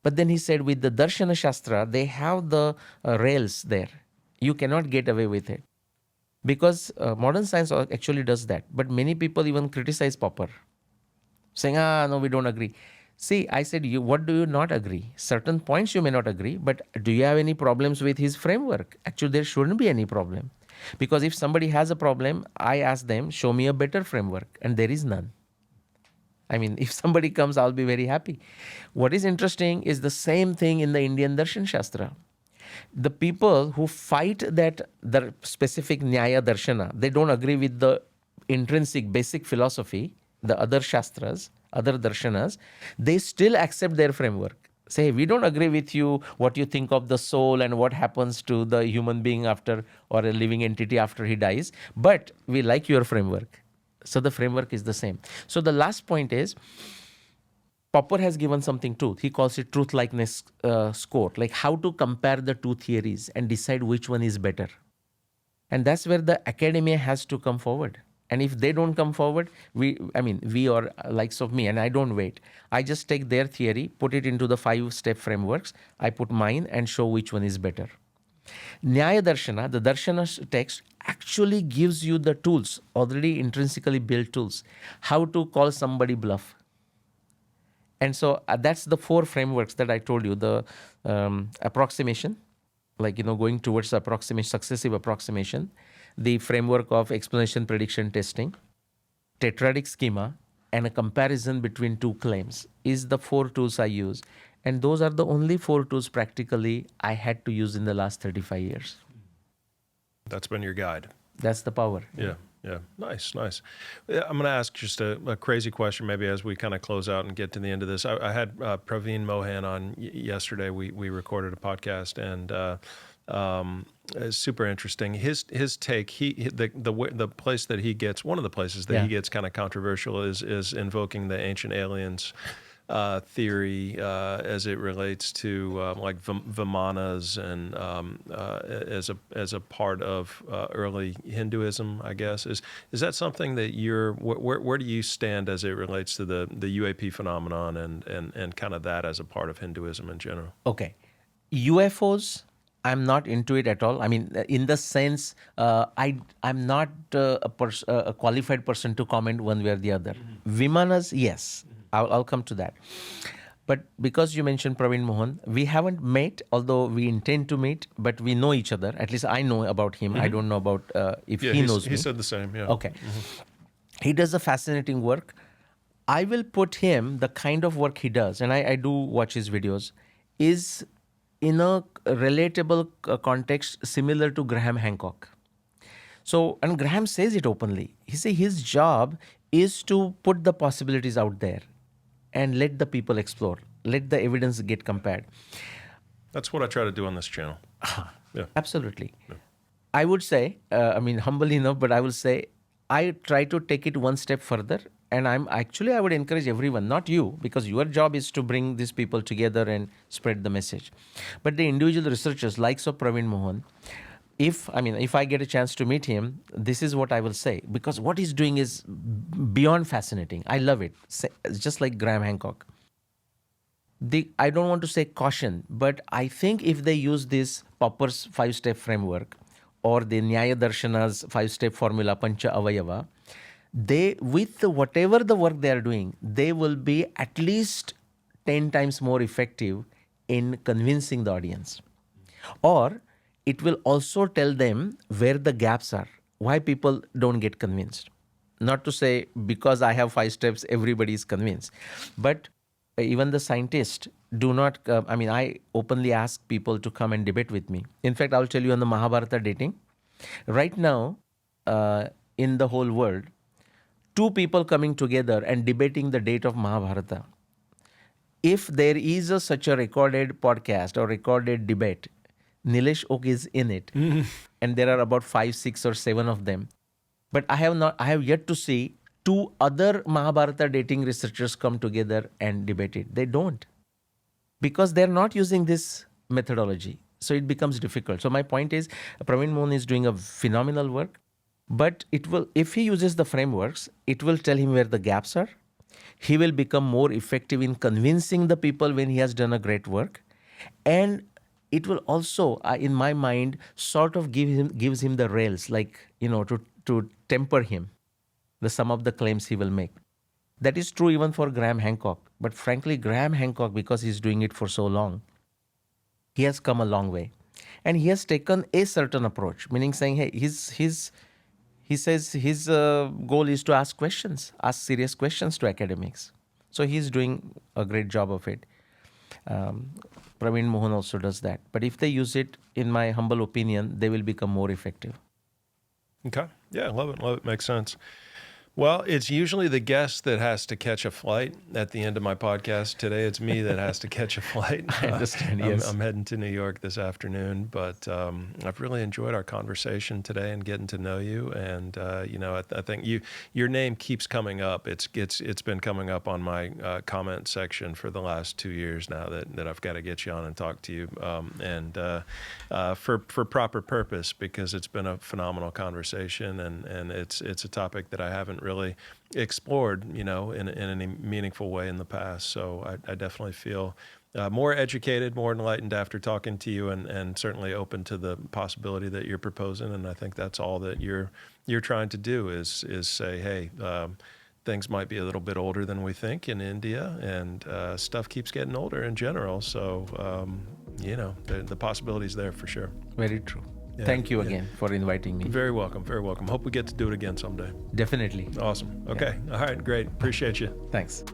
But then he said with the Darshana Shastra, they have the rails there. You cannot get away with it. Because modern science actually does that. But many people even criticize Popper, saying, no, we don't agree. See, I said, what do you not agree? Certain points you may not agree, but do you have any problems with his framework? Actually, there shouldn't be any problem. Because if somebody has a problem, I ask them, show me a better framework, and there is none. I mean, if somebody comes, I'll be very happy. What is interesting is the same thing in the Indian Darshan Shastra. The people who fight that the specific Nyaya Darshana, they don't agree with the intrinsic basic philosophy, the other Shastras, other Darshanas, they still accept their framework. Say, we don't agree with you, what you think of the soul and what happens to the human being after, or a living entity after he dies, but we like your framework. So the framework is the same. So the last point is, Popper has given something too. He calls it truth likeness score, like how to compare the two theories and decide which one is better. And that's where the academia has to come forward. And if they don't come forward, we or likes of me, and I don't wait. I just take their theory, put it into the 5-step frameworks. I put mine and show which one is better. Nyaya Darshana, the Darshana text, actually gives you the tools, already intrinsically built tools, how to call somebody bluff. And so that's the 4 frameworks that I told you, the approximation, going towards approximation, successive approximation, the framework of explanation, prediction, testing, tetradic schema, and a comparison between 2 claims is the 4 tools I use. And those are the only 4 tools practically I had to use in the last 35 years. That's been your guide. That's the power. Yeah. Nice. I'm going to ask just a crazy question maybe as we kind of close out and get to the end of this. I had Praveen Mohan on yesterday. We recorded a podcast, and it's super interesting. His take, the place that he gets, one of the places that he gets kind of controversial is invoking the ancient aliens theory as it relates to like Vimanas and as a part of early Hinduism, I guess. Is that something that where do you stand as it relates to the UAP phenomenon and kind of that as a part of Hinduism in general? Okay. UFOs, I'm not into it at all. I mean, in the sense, I'm not a qualified person to comment one way or the other. Vimanas, yes, I'll come to that. But because you mentioned Praveen Mohan, we haven't met, although we intend to meet, but we know each other. At least I know about him. I don't know about if he knows me. He said the same, yeah. Okay. He does a fascinating work. I will put him, the kind of work he does, and I do watch his videos, is in a relatable context similar to Graham Hancock. So, and Graham says it openly. He says his job is to put the possibilities out there and let the people explore, let the evidence get compared. That's what I try to do on this channel. Yeah. Absolutely. Yeah. I would say, humbly enough, but I will say, I try to take it one step further. And I would encourage everyone, not you, because your job is to bring these people together and spread the message. But the individual researchers, likes of Praveen Mohan, if I get a chance to meet him, this is what I will say. Because what he's doing is beyond fascinating. I love it. It's just like Graham Hancock. I don't want to say caution, but I think if they use this Popper's 5-step framework or the Nyaya Darshana's 5-step formula, Pancha Avayava, with whatever the work they are doing, they will be at least 10 times more effective in convincing the audience. Or it will also tell them where the gaps are, why people don't get convinced. Not to say because I have 5 steps, everybody is convinced. But even the scientists do not, I openly ask people to come and debate with me. In fact, I'll tell you on the Mahabharata dating. Right now, in the whole world, 2 people coming together and debating the date of Mahabharata. If there is such a recorded podcast or recorded debate, Nilesh Oak is in it. And there are about 5, 6 or 7 of them. But I have yet to see 2 other Mahabharata dating researchers come together and debate it. They don't. Because they're not using this methodology. So it becomes difficult. So my point is, Praveen Mohan is doing a phenomenal work. But if he uses the frameworks, it will tell him where the gaps are. He will become more effective in convincing the people when he has done a great work. And it will also, in my mind, sort of gives him the rails, to temper him, some of the claims he will make. That is true even for Graham Hancock. But frankly, Graham Hancock, because he's doing it for so long, he has come a long way. And he has taken a certain approach, meaning saying, hey, he says his goal is to ask serious questions to academics. So he's doing a great job of it. Praveen Mohan also does that. But if they use it, in my humble opinion, they will become more effective. Okay. Yeah, love it. Makes sense. Well, it's usually the guest that has to catch a flight at the end of my podcast. Today, it's me that has to catch a flight. I understand, yes. I'm heading to New York this afternoon, but I've really enjoyed our conversation today and getting to know you. And, I think your name keeps coming up. It's been coming up on my comment section for the last 2 years now that I've got to get you on and talk to you, for proper purpose, because it's been a phenomenal conversation, and it's a topic that I haven't really explored, in any meaningful way in the past. So I definitely feel more educated, more enlightened after talking to you, and certainly open to the possibility that you're proposing. And I think that's all that you're trying to do is say, hey, things might be a little bit older than we think in India, and stuff keeps getting older in general. So, the possibility's there for sure. Very true. Yeah, Thank you again for inviting me. Very welcome. Very welcome. Hope we get to do it again someday. Definitely. Awesome. Okay. Yeah. All right. Great. Appreciate you. Thanks.